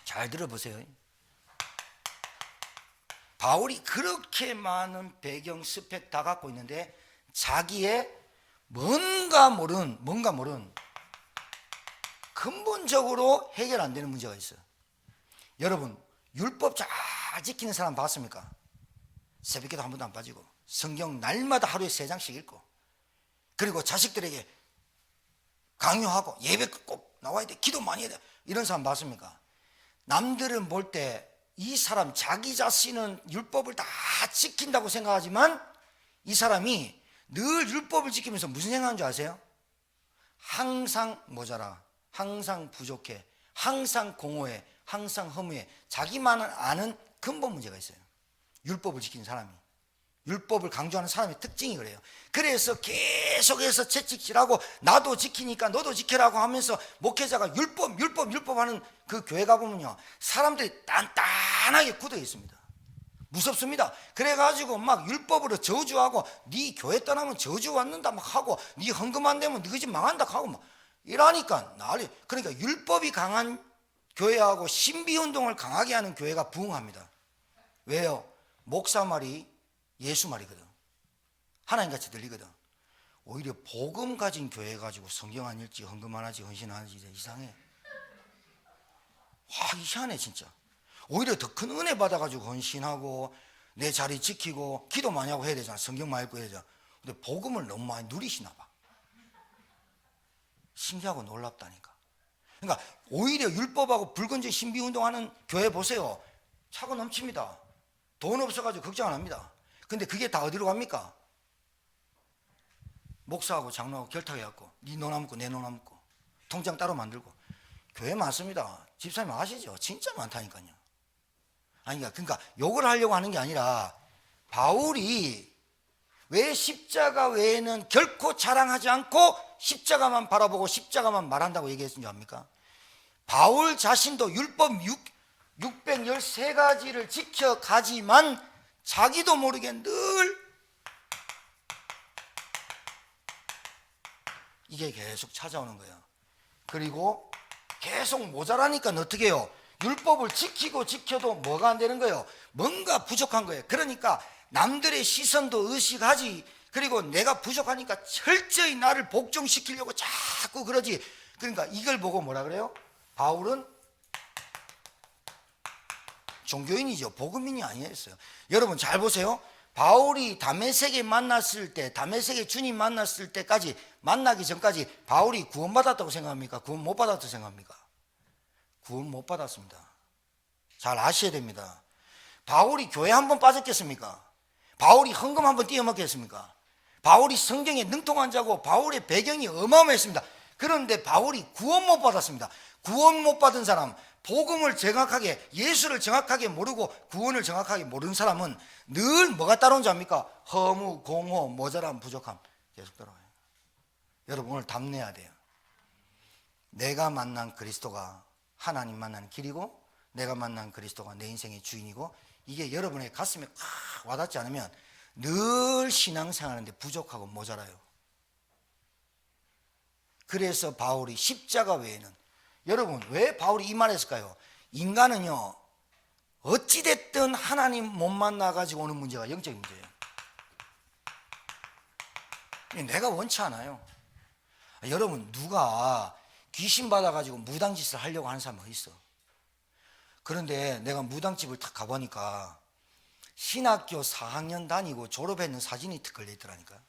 [SPEAKER 1] 잘 들어보세요. 바울이 그렇게 많은 배경 스펙 다 갖고 있는데 자기의 뭔가 모른 근본적으로 해결 안 되는 문제가 있어요. 여러분 율법 잘 지키는 사람 봤습니까? 새벽에도 한 번도 안 빠지고 성경 날마다 하루에 3장씩 읽고 그리고 자식들에게 강요하고 예배 꼭 나와야 돼, 기도 많이 해야 돼, 이런 사람 봤습니까? 남들은 볼 때 이 사람 자기 자신은 율법을 다 지킨다고 생각하지만 이 사람이 늘 율법을 지키면서 무슨 생각하는 줄 아세요? 항상 모자라, 항상 부족해, 항상 공허해, 항상 허무해. 자기만 아는 근본 문제가 있어요. 율법을 지키는 사람이, 율법을 강조하는 사람의 특징이 그래요. 그래서 계속해서 채찍질하고 나도 지키니까 너도 지키라고 하면서 목회자가 율법 하는 그 교회 가보면요, 사람들이 단단하게 굳어 있습니다. 무섭습니다. 그래가지고 막 율법으로 저주하고 네 교회 떠나면 저주 받는다 막 하고 네 헌금 안 되면 너희 집 망한다 하고 막 이러니까 난리. 그러니까 율법이 강한 교회하고 신비운동을 강하게 하는 교회가 부흥합니다. 왜요? 목사 말이 예수 말이거든. 하나님같이 들리거든. 오히려 복음 가진 교회 가지고 성경 안 읽지, 헌금 안 하지, 헌신 안 하지, 이상해. 와, 이상하네 진짜. 오히려 더 큰 은혜 받아가지고 헌신하고 내 자리 지키고 기도 많이 하고 해야 되잖아. 성경 많이 읽고 해야 되잖아. 근데 복음을 너무 많이 누리시나 봐. 신기하고 놀랍다니까. 그러니까 오히려 율법하고 불건조 신비운동하는 교회 보세요. 차고 넘칩니다. 돈 없어가지고 걱정 안 합니다. 근데 그게 다 어디로 갑니까? 목사하고 장로하고 결탁해갖고 네 돈 안 먹고 내 돈 안 먹고 통장 따로 만들고. 교회 많습니다. 집사님 아시죠? 진짜 많다니까요. 아니 그러니까 욕을 하려고 하는 게 아니라 바울이 왜 십자가 외에는 결코 자랑하지 않고 십자가만 바라보고 십자가만 말한다고 얘기했는지 압니까? 바울 자신도 율법 613가지를 지켜가지만 자기도 모르게 늘 이게 계속 찾아오는 거예요. 그리고 계속 모자라니까 어떻게 해요? 율법을 지키고 지켜도 뭐가 안 되는 거예요? 뭔가 부족한 거예요. 그러니까 남들의 시선도 의식하지. 그리고 내가 부족하니까 철저히 나를 복종시키려고 자꾸 그러지. 그러니까 이걸 보고 뭐라 그래요? 바울은 종교인이죠. 복음인이 아니었어요. 여러분 잘 보세요. 바울이 다메섹에 만났을 때, 다메섹에 주님 만났을 때까지, 만나기 전까지 바울이 구원받았다고 생각합니까? 구원 못 받았다고 생각합니까? 구원 못 받았습니다. 잘 아셔야 됩니다. 바울이 교회 한번 빠졌겠습니까? 바울이 헌금 한번 띄어먹겠습니까? 바울이 성경에 능통한 자고 바울의 배경이 어마어마했습니다. 그런데 바울이 구원 못 받았습니다. 구원 못 받은 사람, 복음을 정확하게, 예수를 정확하게 모르고 구원을 정확하게 모르는 사람은 늘 뭐가 따라온 줄 압니까? 허무, 공허, 모자람, 부족함 계속 따라와요. 여러분 오늘 답내야 돼요. 내가 만난 그리스도가 하나님 만나는 길이고 내가 만난 그리스도가 내 인생의 주인이고, 이게 여러분의 가슴에 확 와닿지 않으면 늘 신앙생활하는데 부족하고 모자라요. 그래서 바울이 십자가 외에는, 여러분 왜 바울이 이 말을 했을까요? 인간은요 어찌됐든 하나님 못 만나가지고 오는 문제가 영적인 문제예요. 내가 원치 않아요. 여러분 누가 귀신 받아가지고 무당짓을 하려고 하는 사람이 어디 있어? 그런데 내가 무당집을 딱 가보니까 신학교 4학년 다니고 졸업했는 사진이 딱 걸려있더라니까.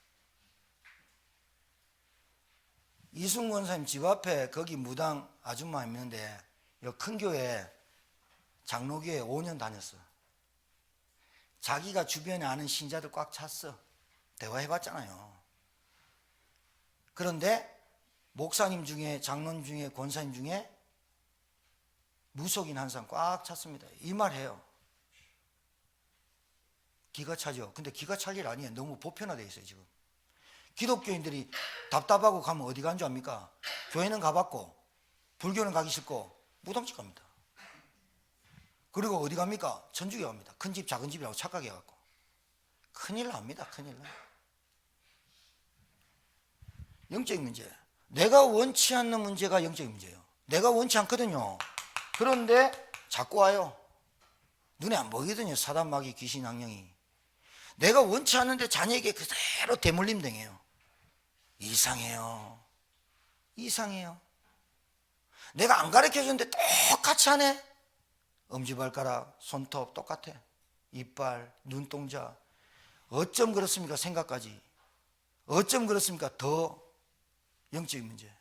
[SPEAKER 1] 이순 권사님 집 앞에 거기 무당 아줌마 있는데 큰 교회 장로교회 5년 다녔어. 자기가 주변에 아는 신자들 꽉 찼어. 대화해봤잖아요. 그런데 목사님 중에, 장로님 중에, 권사님 중에 무속인 한 사람 꽉 찼습니다. 이 말 해요. 기가 차죠. 근데 기가 찰 일 아니에요. 너무 보편화되어 있어요 지금. 기독교인들이 답답하고 가면 어디 간 줄 압니까? 교회는 가봤고 불교는 가기 싫고 무당집 갑니다. 그리고 어디 갑니까? 천주교 갑니다. 큰 집 작은 집이라고 착각해 갖고 큰일 납니다. 큰일 나. 영적인 문제. 내가 원치 않는 문제가 영적인 문제예요. 내가 원치 않거든요. 그런데 자꾸 와요. 눈에 안 보이거든요. 사단 마귀 귀신 악령이. 내가 원치 않는데 자녀에게 그대로 대물림 당해요. 이상해요. 이상해요. 내가 안 가르쳐줬는데 똑같이 하네. 엄지발가락, 손톱 똑같아. 이빨, 눈동자. 어쩜 그렇습니까? 생각까지. 어쩜 그렇습니까? 더 영적인 문제.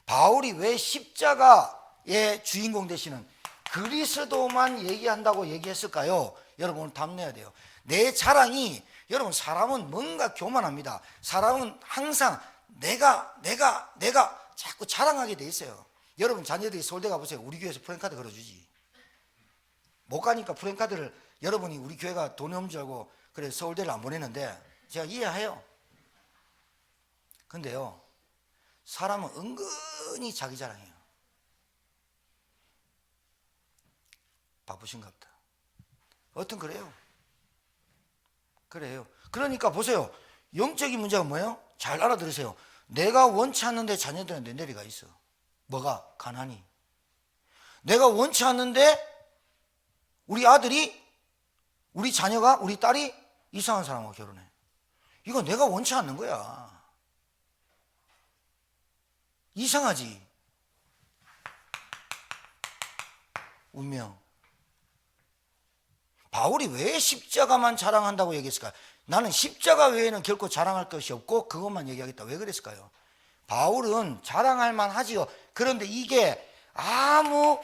[SPEAKER 1] 바울이 왜 십자가의 주인공 되시는 그리스도만 얘기한다고 얘기했을까요? 여러분 오늘 답 내야 돼요. 내 자랑이, 여러분 사람은 뭔가 교만합니다. 사람은 항상 내가 자꾸 자랑하게 돼 있어요. 여러분 자녀들이 서울대 가보세요. 우리 교회에서 프랜카드 걸어주지. 못 가니까 프랜카드를, 여러분이 우리 교회가 돈이 없는 줄 알고 그래 서울대를 안 보내는데 제가 이해해요. 근데요, 사람은 은근히 자기 자랑해요. 바쁘신가 보다. 어떤 그래요. 그래요. 그러니까 보세요. 영적인 문제가 뭐예요? 잘 알아들으세요. 내가 원치 않는데 자녀들한테 내리가 있어. 뭐가? 가난이. 내가 원치 않는데 우리 아들이, 우리 자녀가, 우리 딸이 이상한 사람하고 결혼해. 이거 내가 원치 않는 거야. 이상하지? 운명. 바울이 왜 십자가만 자랑한다고 얘기했을까요? 나는 십자가 외에는 결코 자랑할 것이 없고 그것만 얘기하겠다. 왜 그랬을까요? 바울은 자랑할 만하지요. 그런데 이게 아무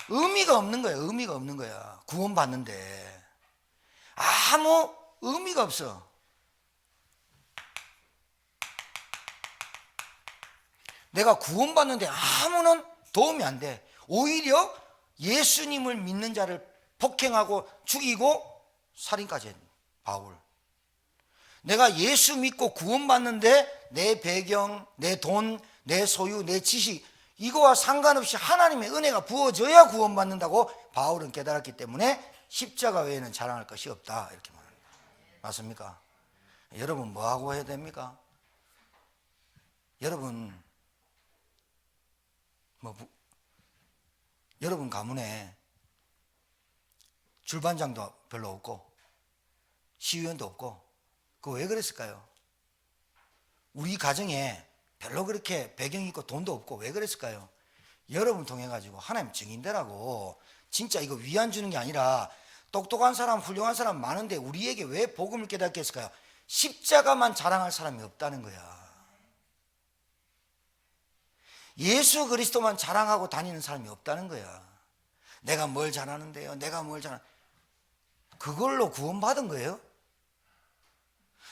[SPEAKER 1] 의미가 없는 거야. 의미가 없는 거야. 구원받는데 아무 의미가 없어. 내가 구원받는데 아무런 도움이 안 돼. 오히려 예수님을 믿는 자를 폭행하고 죽이고 살인까지 했는 바울. 내가 예수 믿고 구원받는데 내 배경, 내 돈, 내 소유, 내 지식 이거와 상관없이 하나님의 은혜가 부어져야 구원받는다고 바울은 깨달았기 때문에 십자가 외에는 자랑할 것이 없다 이렇게 말합니다. 맞습니까? 여러분 뭐하고 해야 됩니까? 여러분 여러분 가문에 줄반장도 별로 없고 시의원도 없고 그거 왜 그랬을까요? 우리 가정에 별로 그렇게 배경이 있고 돈도 없고 왜 그랬을까요? 여러분 통해 가지고 하나님 증인되라고. 진짜 이거 위안 주는 게 아니라 똑똑한 사람 훌륭한 사람 많은데 우리에게 왜 복음을 깨닫게 했을까요? 십자가만 자랑할 사람이 없다는 거야. 예수 그리스도만 자랑하고 다니는 사람이 없다는 거야. 내가 뭘 잘하는데요, 내가 뭘 그걸로 구원받은 거예요?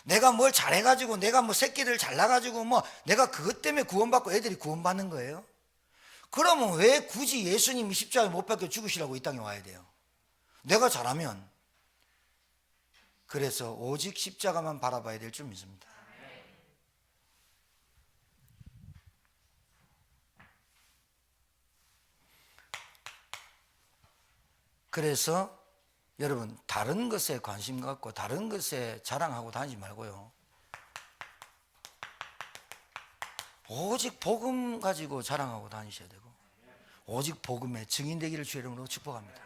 [SPEAKER 1] 내가 뭘 잘해가지고 내가 뭐 새끼들 잘나가지고 뭐 내가 그것 때문에 구원받고 애들이 구원받는 거예요? 그러면 왜 굳이 예수님이 십자가에 못 박혀 죽으시라고 이 땅에 와야 돼요? 내가 잘하면. 그래서 오직 십자가만 바라봐야 될 줄 믿습니다. 그래서 여러분 다른 것에 관심 갖고 다른 것에 자랑하고 다니지 말고요. 오직 복음 가지고 자랑하고 다니셔야 되고 오직 복음의 증인 되기를 주의 이름으로 축복합니다.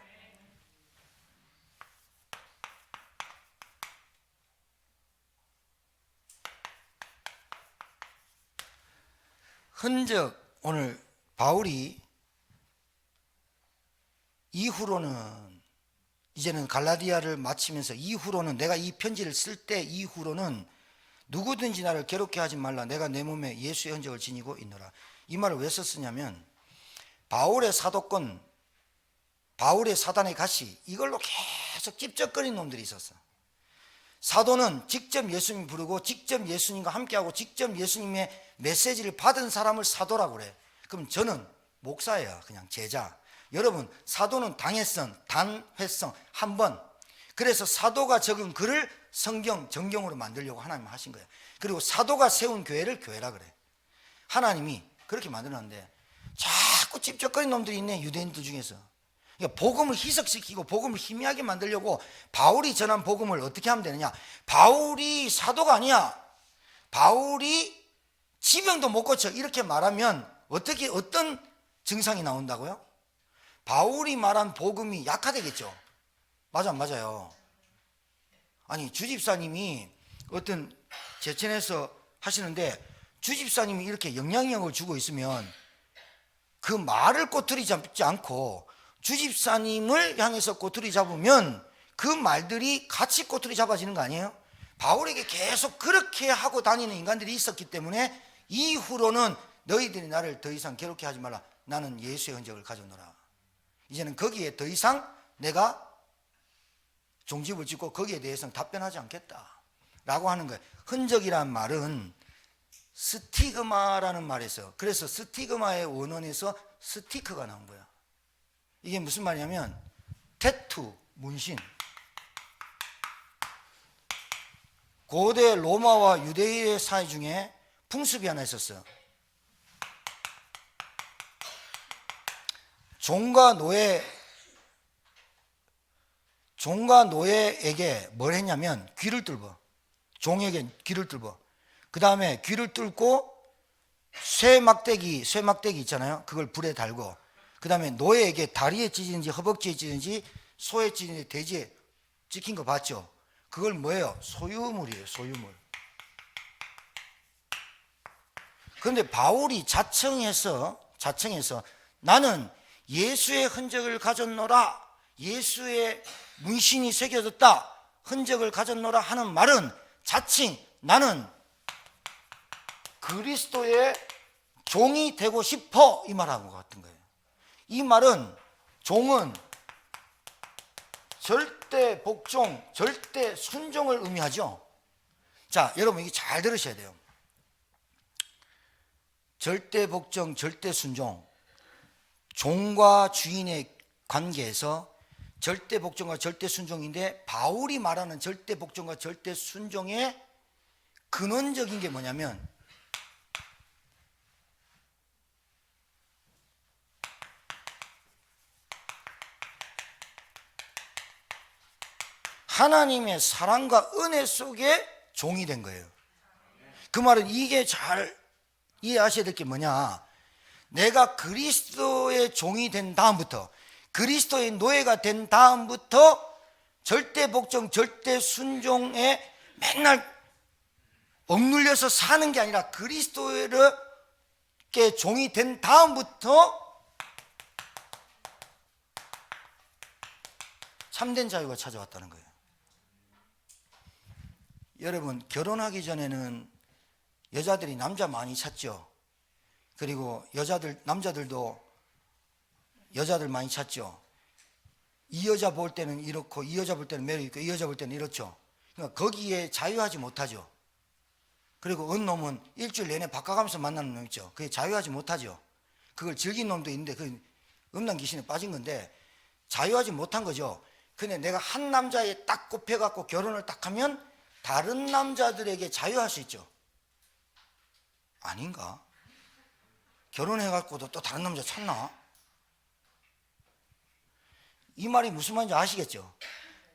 [SPEAKER 1] 흔적, 오늘 바울이 이후로는 이제는 갈라디아를 마치면서 이후로는 내가 이 편지를 쓸 때 이후로는 누구든지 나를 괴롭게 하지 말라. 내가 내 몸에 예수의 흔적을 지니고 있노라. 이 말을 왜 썼으냐면 바울의 사도권, 바울의 사단의 가시 이걸로 계속 찝쩍거리는 놈들이 있었어. 사도는 직접 예수님 부르고 직접 예수님과 함께하고 직접 예수님의 메시지를 받은 사람을 사도라고 그래. 그럼 저는 목사예요. 그냥 제자. 여러분 사도는 당회성, 단회성 한 번. 그래서 사도가 적은 글을 정경으로 만들려고 하나님 하신 거예요. 그리고 사도가 세운 교회를 교회라 그래. 하나님이 그렇게 만들었는데 자꾸 찝쩍거리는 놈들이 있네, 유대인들 중에서. 그러니까 복음을 희석시키고 복음을 희미하게 만들려고 바울이 전한 복음을 어떻게 하면 되느냐. 바울이 사도가 아니야, 바울이 지병도 못 고쳐, 이렇게 말하면 어떤 증상이 나온다고요? 바울이 말한 복음이 약화되겠죠. 맞아, 맞아요. 아니, 주집사님이 어떤 제천에서 하시는데 주집사님이 이렇게 영향력을 주고 있으면 그 말을 꼬투리 잡지 않고 주집사님을 향해서 꼬투리 잡으면 그 말들이 같이 꼬투리 잡아지는 거 아니에요? 바울에게 계속 그렇게 하고 다니는 인간들이 있었기 때문에 이후로는 너희들이 나를 더 이상 괴롭게 하지 말라, 나는 예수의 흔적을 가져노라. 이제는 거기에 더 이상 내가 종집을 짓고 거기에 대해서는 답변하지 않겠다 라고 하는 거예요. 흔적이란 말은 스티그마라는 말에서, 그래서 스티그마의 원어에서 스티커가 나온 거야. 이게 무슨 말이냐면 태투, 문신. 고대 로마와 유대인의 사회 중에 풍습이 하나 있었어요. 종과 노예에게 뭘 했냐면 귀를 뚫어. 종에게 귀를 뚫어. 그 다음에 귀를 뚫고 쇠 막대기 있잖아요. 그걸 불에 달고, 그 다음에 노예에게 다리에 찢은지 허벅지에 찢은지 소에 찢은지 돼지에 찍힌 거 봤죠? 그걸 뭐예요? 소유물이에요. 소유물. 그런데 바울이 자청해서 나는 예수의 흔적을 가졌노라, 예수의 문신이 새겨졌다, 흔적을 가졌노라 하는 말은 자칭 나는 그리스도의 종이 되고 싶어, 이 말하는 것 같은 거예요. 이 말은 종은 절대 복종, 절대 순종을 의미하죠. 자, 여러분 이게 잘 들으셔야 돼요. 절대 복종, 절대 순종. 종과 주인의 관계에서 절대 복종과 절대 순종인데, 바울이 말하는 절대 복종과 절대 순종의 근원적인 게 뭐냐면 하나님의 사랑과 은혜 속에 종이 된 거예요. 그 말은 이게 잘 이해하셔야 될 게 뭐냐, 내가 그리스도의 종이 된 다음부터, 그리스도의 노예가 된 다음부터 절대 복종, 절대 순종에 맨날 억눌려서 사는 게 아니라 그리스도의 종이 된 다음부터 참된 자유가 찾아왔다는 거예요. 여러분, 결혼하기 전에는 여자들이 남자 많이 찾죠. 그리고 남자들도 여자들 많이 찾죠. 이 여자 볼 때는 이렇고, 이 여자 볼 때는 매력 있고, 이 여자 볼 때는 이렇죠. 그러니까 거기에 자유하지 못하죠. 그리고 어느 놈은 일주일 내내 바꿔가면서 만나는 놈 있죠. 그게 자유하지 못하죠. 그걸 즐긴 놈도 있는데 그 음란 귀신에 빠진 건데 자유하지 못한 거죠. 근데 내가 한 남자에 딱 꼽혀갖고 결혼을 딱 하면 다른 남자들에게 자유할 수 있죠. 아닌가? 결혼해갖고도 또 다른 남자 찾나? 이 말이 무슨 말인지 아시겠죠?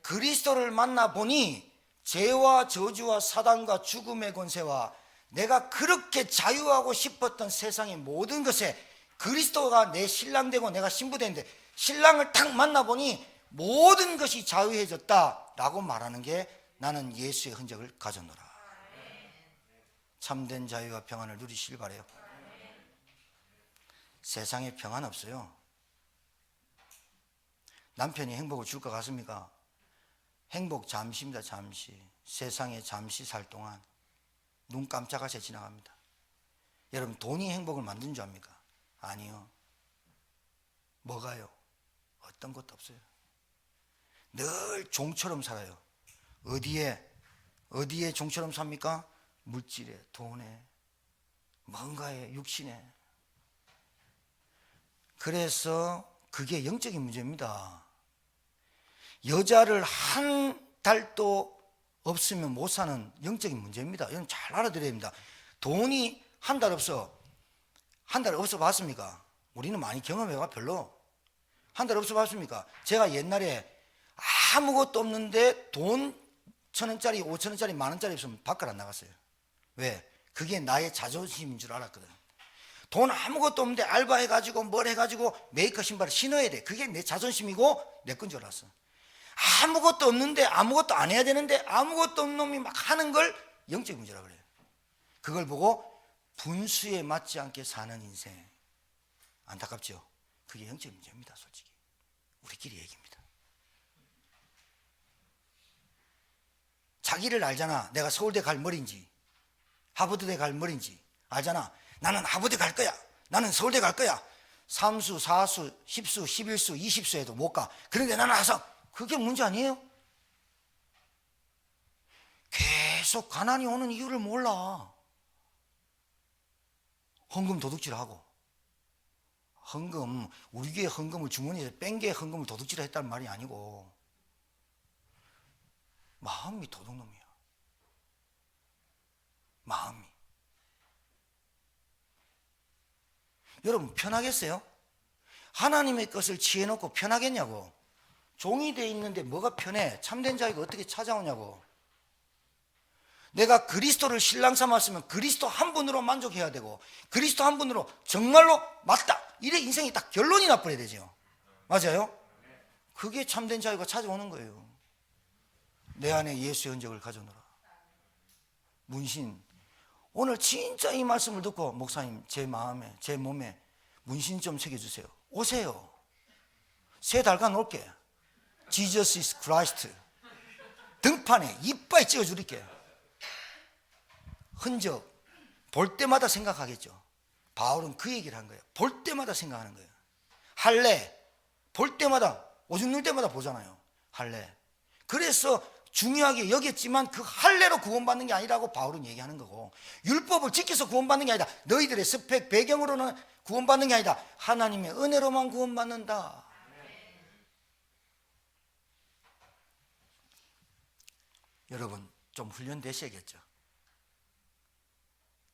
[SPEAKER 1] 그리스도를 만나보니 죄와 저주와 사단과 죽음의 권세와 내가 그렇게 자유하고 싶었던 세상의 모든 것에 그리스도가 내 신랑 되고 내가 신부 되는데 신랑을 딱 만나보니 모든 것이 자유해졌다라고 말하는 게 나는 예수의 흔적을 가졌노라. 참된 자유와 평안을 누리시길 바라요. 세상에 평안 없어요. 남편이 행복을 줄 것 같습니까? 행복 잠시입니다. 잠시. 세상에 잠시 살 동안 눈 깜짝하게 지나갑니다. 여러분, 돈이 행복을 만든 줄 압니까? 아니요. 뭐가요? 어떤 것도 없어요. 늘 종처럼 살아요. 어디에 종처럼 삽니까? 물질에, 돈에, 뭔가에, 육신에. 그래서 그게 영적인 문제입니다. 여자를 한 달도 없으면 못 사는 영적인 문제입니다. 이건 잘 알아들어야 됩니다. 돈이 한 달 없어. 한 달 없어 봤습니까? 우리는 많이 경험해가 별로. 한 달 없어 봤습니까? 제가 옛날에 아무것도 없는데 돈 1,000원짜리, 5,000원짜리, 만원짜리 없으면 밖을 안 나갔어요. 왜? 그게 나의 자존심인 줄 알았거든. 돈 아무것도 없는데 알바해가지고 뭘 해가지고 메이커 신발을 신어야 돼. 그게 내 자존심이고 내 건 줄 알았어. 아무것도 없는데 아무것도 안 해야 되는데 아무것도 없는 놈이 막 하는 걸 영적 문제라 그래요. 그걸 보고 분수에 맞지 않게 사는 인생. 안타깝죠? 그게 영적 문제입니다. 솔직히 우리끼리 얘기입니다. 자기를 알잖아. 내가 서울대 갈 머리인지 하버드대 갈 머리인지 알잖아. 나는 하버드 갈 거야. 나는 서울대 갈 거야. 3수, 4수, 10수, 11수, 20수에도 못 가. 그런데 나는 항상 그게 문제 아니에요? 계속 가난이 오는 이유를 몰라. 헌금 도둑질하고. 헌금, 우리 교회 헌금을 주머니에서 뺀 게 헌금을 도둑질을 했다는 말이 아니고 마음이 도둑놈이야. 마음이. 여러분 편하겠어요? 하나님의 것을 취해놓고 편하겠냐고. 종이 돼 있는데 뭐가 편해? 참된 자유가 어떻게 찾아오냐고. 내가 그리스도를 신랑 삼았으면 그리스도 한 분으로 만족해야 되고 그리스도 한 분으로 정말로 맞다 이래 인생이 딱 결론이 나버려야 되죠. 맞아요? 그게 참된 자유가 찾아오는 거예요. 내 안에 예수의 흔적을 가져오너라. 문신. 오늘 진짜 이 말씀을 듣고 목사님 제 마음에 제 몸에 문신 좀 새겨주세요. 오세요. 3달간 올게. Jesus is Christ. 등판에 이빨 찍어줄게. 흔적. 볼 때마다 생각하겠죠. 바울은 그 얘기를 한 거예요. 볼 때마다 생각하는 거예요. 할례. 볼 때마다 오줌 눌 때마다 보잖아요. 할례. 그래서 중요하게 여겼지만 그 할례로 구원받는 게 아니라고 바울은 얘기하는 거고 율법을 지켜서 구원받는 게 아니다. 너희들의 스펙 배경으로는 구원받는 게 아니다. 하나님의 은혜로만 구원받는다. 여러분 좀 훈련되셔야겠죠.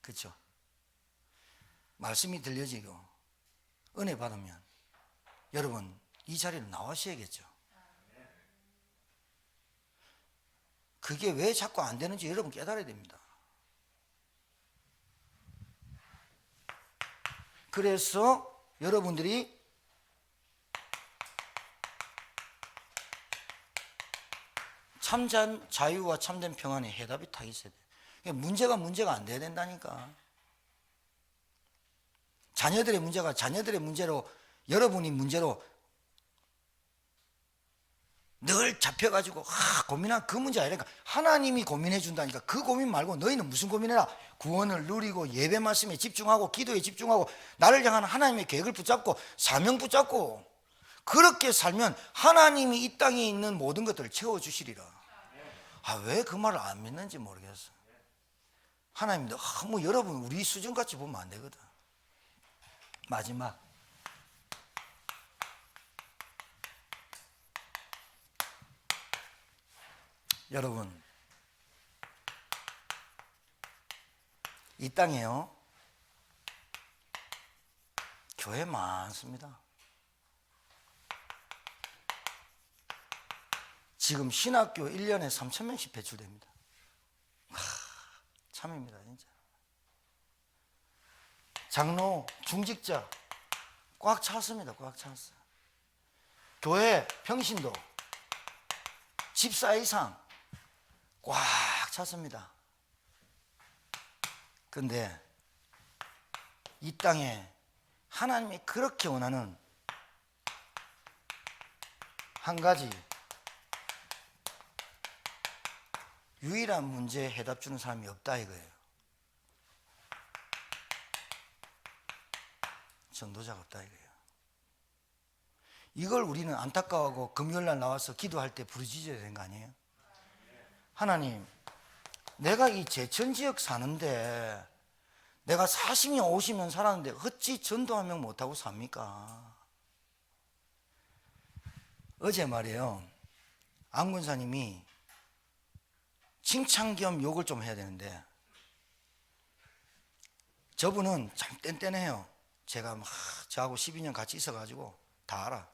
[SPEAKER 1] 그렇죠? 말씀이 들려지고 은혜 받으면 여러분 이 자리로 나와셔야겠죠. 그게 왜 자꾸 안 되는지 여러분 깨달아야 됩니다. 그래서 여러분들이 참된 자유와 참된 평안의 해답이 다 있어야 돼요. 문제가 안 돼야 된다니까. 자녀들의 문제가 자녀들의 문제로 여러분이 문제로 늘 잡혀가지고 고민한 그 문제 아니라니까. 하나님이 고민해 준다니까. 그 고민 말고 너희는 무슨 고민해라. 구원을 누리고 예배 말씀에 집중하고 기도에 집중하고 나를 향한 하나님의 계획을 붙잡고 사명 붙잡고 그렇게 살면 하나님이 이 땅에 있는 모든 것들을 채워주시리라. 왜 그 말을 안 믿는지 모르겠어. 하나님도 뭐 여러분 우리 수준같이 보면 안 되거든. 마지막 여러분 이 땅에요 교회 많습니다. 지금 신학교 1년에 3,000명씩 배출됩니다. 참입니다 진짜. 장로, 중직자 꽉 찼습니다. 꽉 찼어요. 교회 평신도 집사 이상 꽉 찼습니다. 근데 이 땅에 하나님이 그렇게 원하는 한 가지 유일한 문제에 해답 주는 사람이 없다 이거예요. 전도자가 없다 이거예요. 이걸 우리는 안타까워하고 금요일날 나와서 기도할 때 부르짖어야 되는 거 아니에요? 하나님, 내가 이 제천지역 사는데 내가 40년 50년 살았는데 어찌 전도 한 명 못하고 삽니까? 어제 말이에요 안 권사님이 칭찬 겸 욕을 좀 해야 되는데 저분은 참 뗀뗀해요. 제가 막 저하고 12년 같이 있어가지고 다 알아.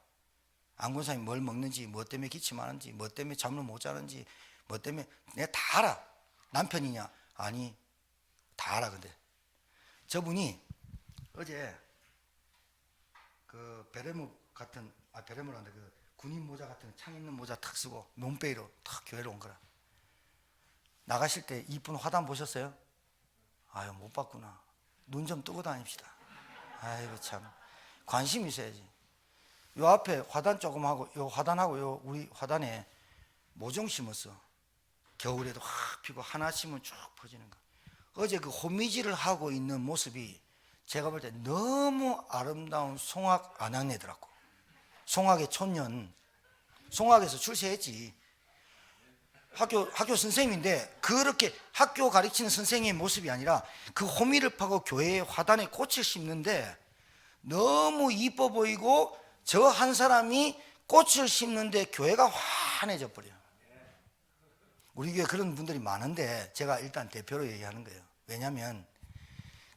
[SPEAKER 1] 안 권사님이 뭘 먹는지, 뭐 때문에 기침하는지, 뭐 때문에 잠을 못 자는지, 뭐 때문에 내가 다 알아. 남편이냐? 아니, 다 알아. 근데 저분이 어제 그 베레모 같은, 베레모란다, 그 군인 모자 같은 창 있는 모자 탁 쓰고 논베이로 탁 교회로 온 거라. 나가실 때 이쁜 화단 보셨어요? 아유, 못 봤구나. 눈 좀 뜨고 다닙시다. 아이고, 참 관심 있어야지. 요 앞에 화단 조금 하고, 요 화단하고 요 우리 화단에 모종 심었어. 겨울에도 확 피고 하나 심으면 쭉 퍼지는 거. 어제 그 호미질을 하고 있는 모습이 제가 볼 때 너무 아름다운 송악 안악내더라고. 송악의 촌년, 송악에서 출세했지. 학교 선생님인데 그렇게 학교 가르치는 선생님의 모습이 아니라 그 호미를 파고 교회의 화단에 꽃을 심는데 너무 이뻐 보이고, 저 한 사람이 꽃을 심는데 교회가 환해져 버려요. 우리 교회 그런 분들이 많은데 제가 일단 대표로 얘기하는 거예요. 왜냐하면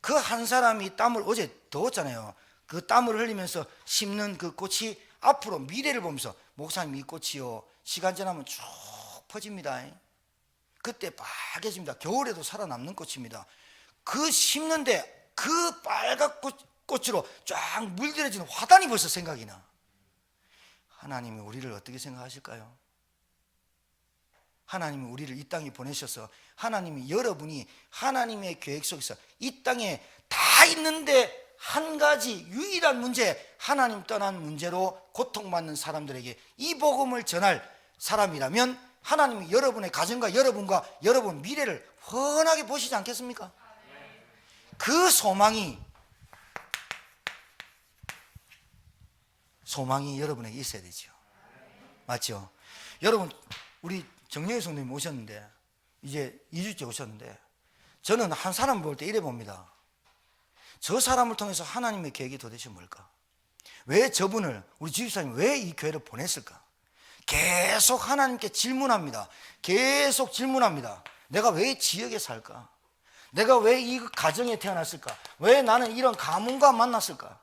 [SPEAKER 1] 그 한 사람이 땀을, 어제 더웠잖아요. 그 땀을 흘리면서 심는 그 꽃이 앞으로 미래를 보면서, 목사님 이 꽃이요 시간 지나면 쭉 퍼집니다. 그때 빨개집니다. 겨울에도 살아남는 꽃입니다. 그 심는데 그 빨간 꽃으로 쫙 물들여지는 화단이 벌써 생각이 나. 하나님이 우리를 어떻게 생각하실까요? 하나님이 우리를 이 땅에 보내셔서, 하나님이, 여러분이 하나님의 계획 속에서 이 땅에 다 있는데 한 가지 유일한 문제, 하나님 떠난 문제로 고통받는 사람들에게 이 복음을 전할 사람이라면 하나님이 여러분의 가정과 여러분과 여러분 미래를 훤하게 보시지 않겠습니까? 그 소망이 여러분에게 있어야 되죠. 맞죠? 여러분, 우리 정영희 성도님 오셨는데, 이제 2주째 오셨는데, 저는 한 사람 볼 때 이래 봅니다. 저 사람을 통해서 하나님의 계획이 도대체 뭘까? 왜 저분을, 우리 지휘사님 왜 이 교회를 보냈을까? 계속 하나님께 질문합니다. 계속 질문합니다. 내가 왜 이 지역에 살까? 내가 왜 이 가정에 태어났을까? 왜 나는 이런 가문과 만났을까?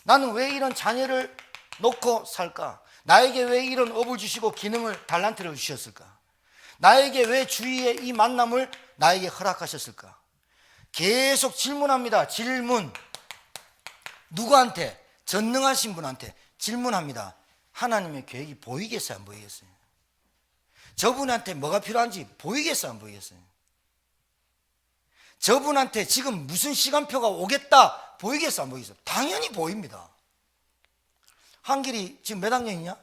[SPEAKER 1] 나는 왜 이런 자녀를 놓고 살까? 나에게 왜 이런 업을 주시고 기능을, 달란트를 주셨을까? 나에게 왜 주위의 이 만남을 나에게 허락하셨을까? 계속 질문합니다. 질문. 누구한테? 전능하신 분한테 질문합니다. 하나님의 계획이 보이겠어요, 안 보이겠어요? 저분한테 뭐가 필요한지 보이겠어요, 안 보이겠어요? 저분한테 지금 무슨 시간표가 오겠다 보이겠어요, 안 보이겠어요? 당연히 보입니다. 한길이 지금 몇 학년이냐?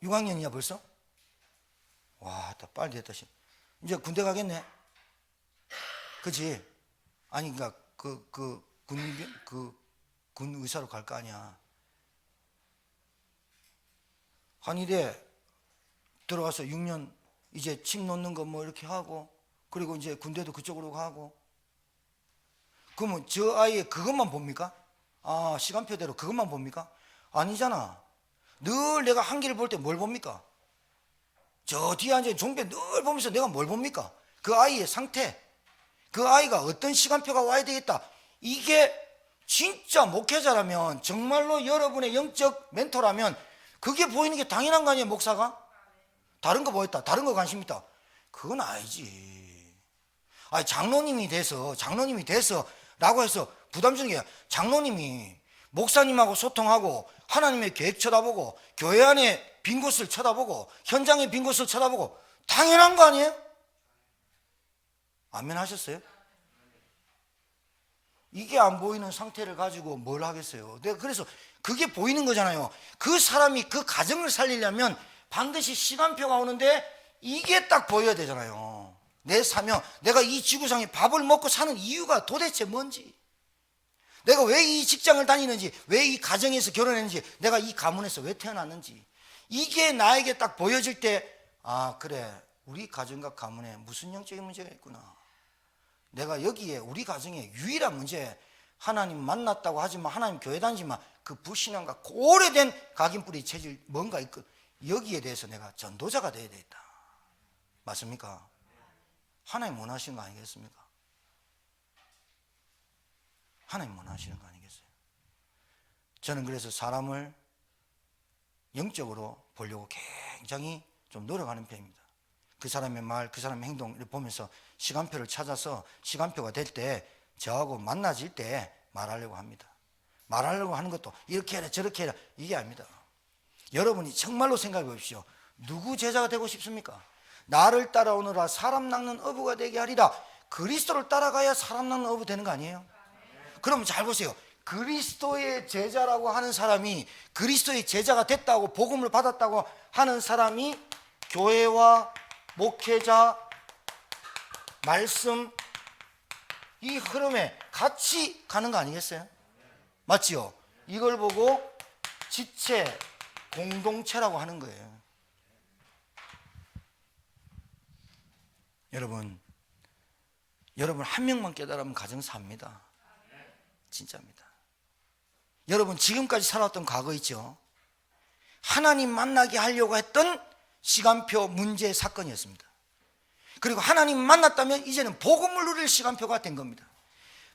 [SPEAKER 1] 6학년이냐 벌써? 와, 다 빨리 됐다. 이제 군대 가겠네. 그치? 아니, 그러니까 군 의사로 갈 거 아니야. 한의대 들어가서 6년 이제 침 놓는 거 뭐 이렇게 하고, 그리고 이제 군대도 그쪽으로 가고. 그러면 저 아이의 그것만 봅니까? 아, 시간표대로 그것만 봅니까? 아니잖아. 늘 내가 한길을 볼 때 뭘 봅니까? 저 뒤에 앉아있는 종배 늘 보면서 내가 뭘 봅니까? 그 아이의 상태, 그 아이가 어떤 시간표가 와야 되겠다. 이게 진짜 목회자라면, 정말로 여러분의 영적 멘토라면 그게 보이는 게 당연한 거 아니에요, 목사가? 다른 거 뭐 있다? 다른 거 관심 있다? 그건 아니지. 아니, 장로님이 돼서 라고 해서 부담 주는 게, 장로님이 목사님하고 소통하고 하나님의 계획 쳐다보고 교회 안에 빈 곳을 쳐다보고 현장의 빈 곳을 쳐다보고 당연한 거 아니에요? 아멘 하셨어요? 이게 안 보이는 상태를 가지고 뭘 하겠어요? 내가 그래서 그게 보이는 거잖아요. 그 사람이 그 가정을 살리려면 반드시 시간표가 오는데 이게 딱 보여야 되잖아요. 내 사명, 내가 이 지구상에 밥을 먹고 사는 이유가 도대체 뭔지, 내가 왜 이 직장을 다니는지, 왜 이 가정에서 결혼했는지, 내가 이 가문에서 왜 태어났는지, 이게 나에게 딱 보여질 때, 아, 그래, 우리 가정과 가문에 무슨 영적인 문제가 있구나. 내가 여기에 우리 가정의 유일한 문제, 하나님 만났다고 하지만, 하나님 교회 다니지만 그 불신앙과 오래된 각인뿌리 체질 뭔가 있고, 여기에 대해서 내가 전도자가 되어야 되겠다. 맞습니까? 하나님 원하시는 거 아니겠습니까? 하나님 원하시는 거 아니겠어요? 저는 그래서 사람을 영적으로 보려고 굉장히 좀 노력하는 편입니다. 그 사람의 말, 그 사람의 행동을 보면서 시간표를 찾아서 시간표가 될 때 저하고 만나질 때 말하려고 합니다. 말하려고 하는 것도 이렇게 해라 저렇게 해라 이게 아닙니다. 여러분이 정말로 생각해 보십시오. 누구 제자가 되고 싶습니까? 나를 따라오느라 사람 낚는 어부가 되게 하리라. 그리스도를 따라가야 사람 낚는 어부 되는 거 아니에요? 그럼 잘 보세요. 그리스도의 제자라고 하는 사람이, 그리스도의 제자가 됐다고 복음을 받았다고 하는 사람이 교회와 목회자, 말씀 이 흐름에 같이 가는 거 아니겠어요? 맞지요? 이걸 보고 지체, 공동체라고 하는 거예요. 여러분 한 명만 깨달으면 가정 삽니다. 진짜입니다. 여러분 지금까지 살아왔던 과거 있죠? 하나님 만나게 하려고 했던 시간표 문제 사건이었습니다. 그리고 하나님 만났다면 이제는 복음을 누릴 시간표가 된 겁니다.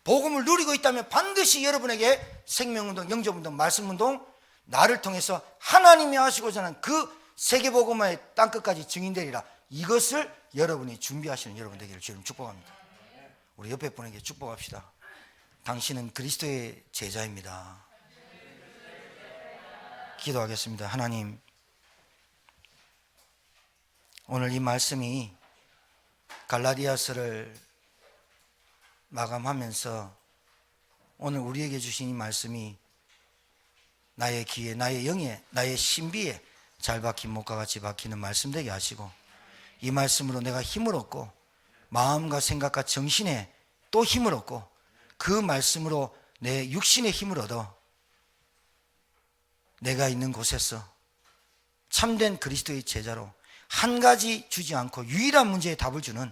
[SPEAKER 1] 복음을 누리고 있다면 반드시 여러분에게 생명운동, 영접운동, 말씀운동, 나를 통해서 하나님이 하시고자 하는 그 세계복음화의 땅끝까지 증인되리라. 이것을 여러분이 준비하시는 여러분 되기를 주님 축복합니다. 우리 옆에 분에게 축복합시다. 당신은 그리스도의 제자입니다. 기도하겠습니다. 하나님, 오늘 이 말씀이 갈라디아서를 마감하면서 오늘 우리에게 주신 이 말씀이 나의 귀에, 나의 영에, 나의 신비에 잘 박힌 목과 같이 박히는 말씀 되게 하시고, 이 말씀으로 내가 힘을 얻고 마음과 생각과 정신에 또 힘을 얻고, 그 말씀으로 내 육신의 힘을 얻어 내가 있는 곳에서 참된 그리스도의 제자로 한 가지 주지 않고 유일한 문제에 답을 주는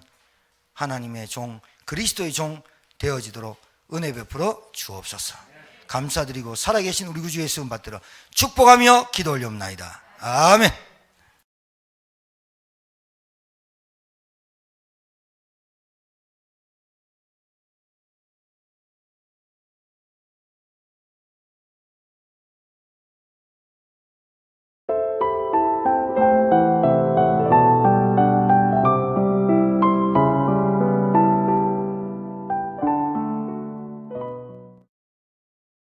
[SPEAKER 1] 하나님의 종, 그리스도의 종 되어지도록 은혜 베풀어 주옵소서. 감사드리고 살아계신 우리 구주 예수 받들어 축복하며 기도 올려옵나이다. 아멘.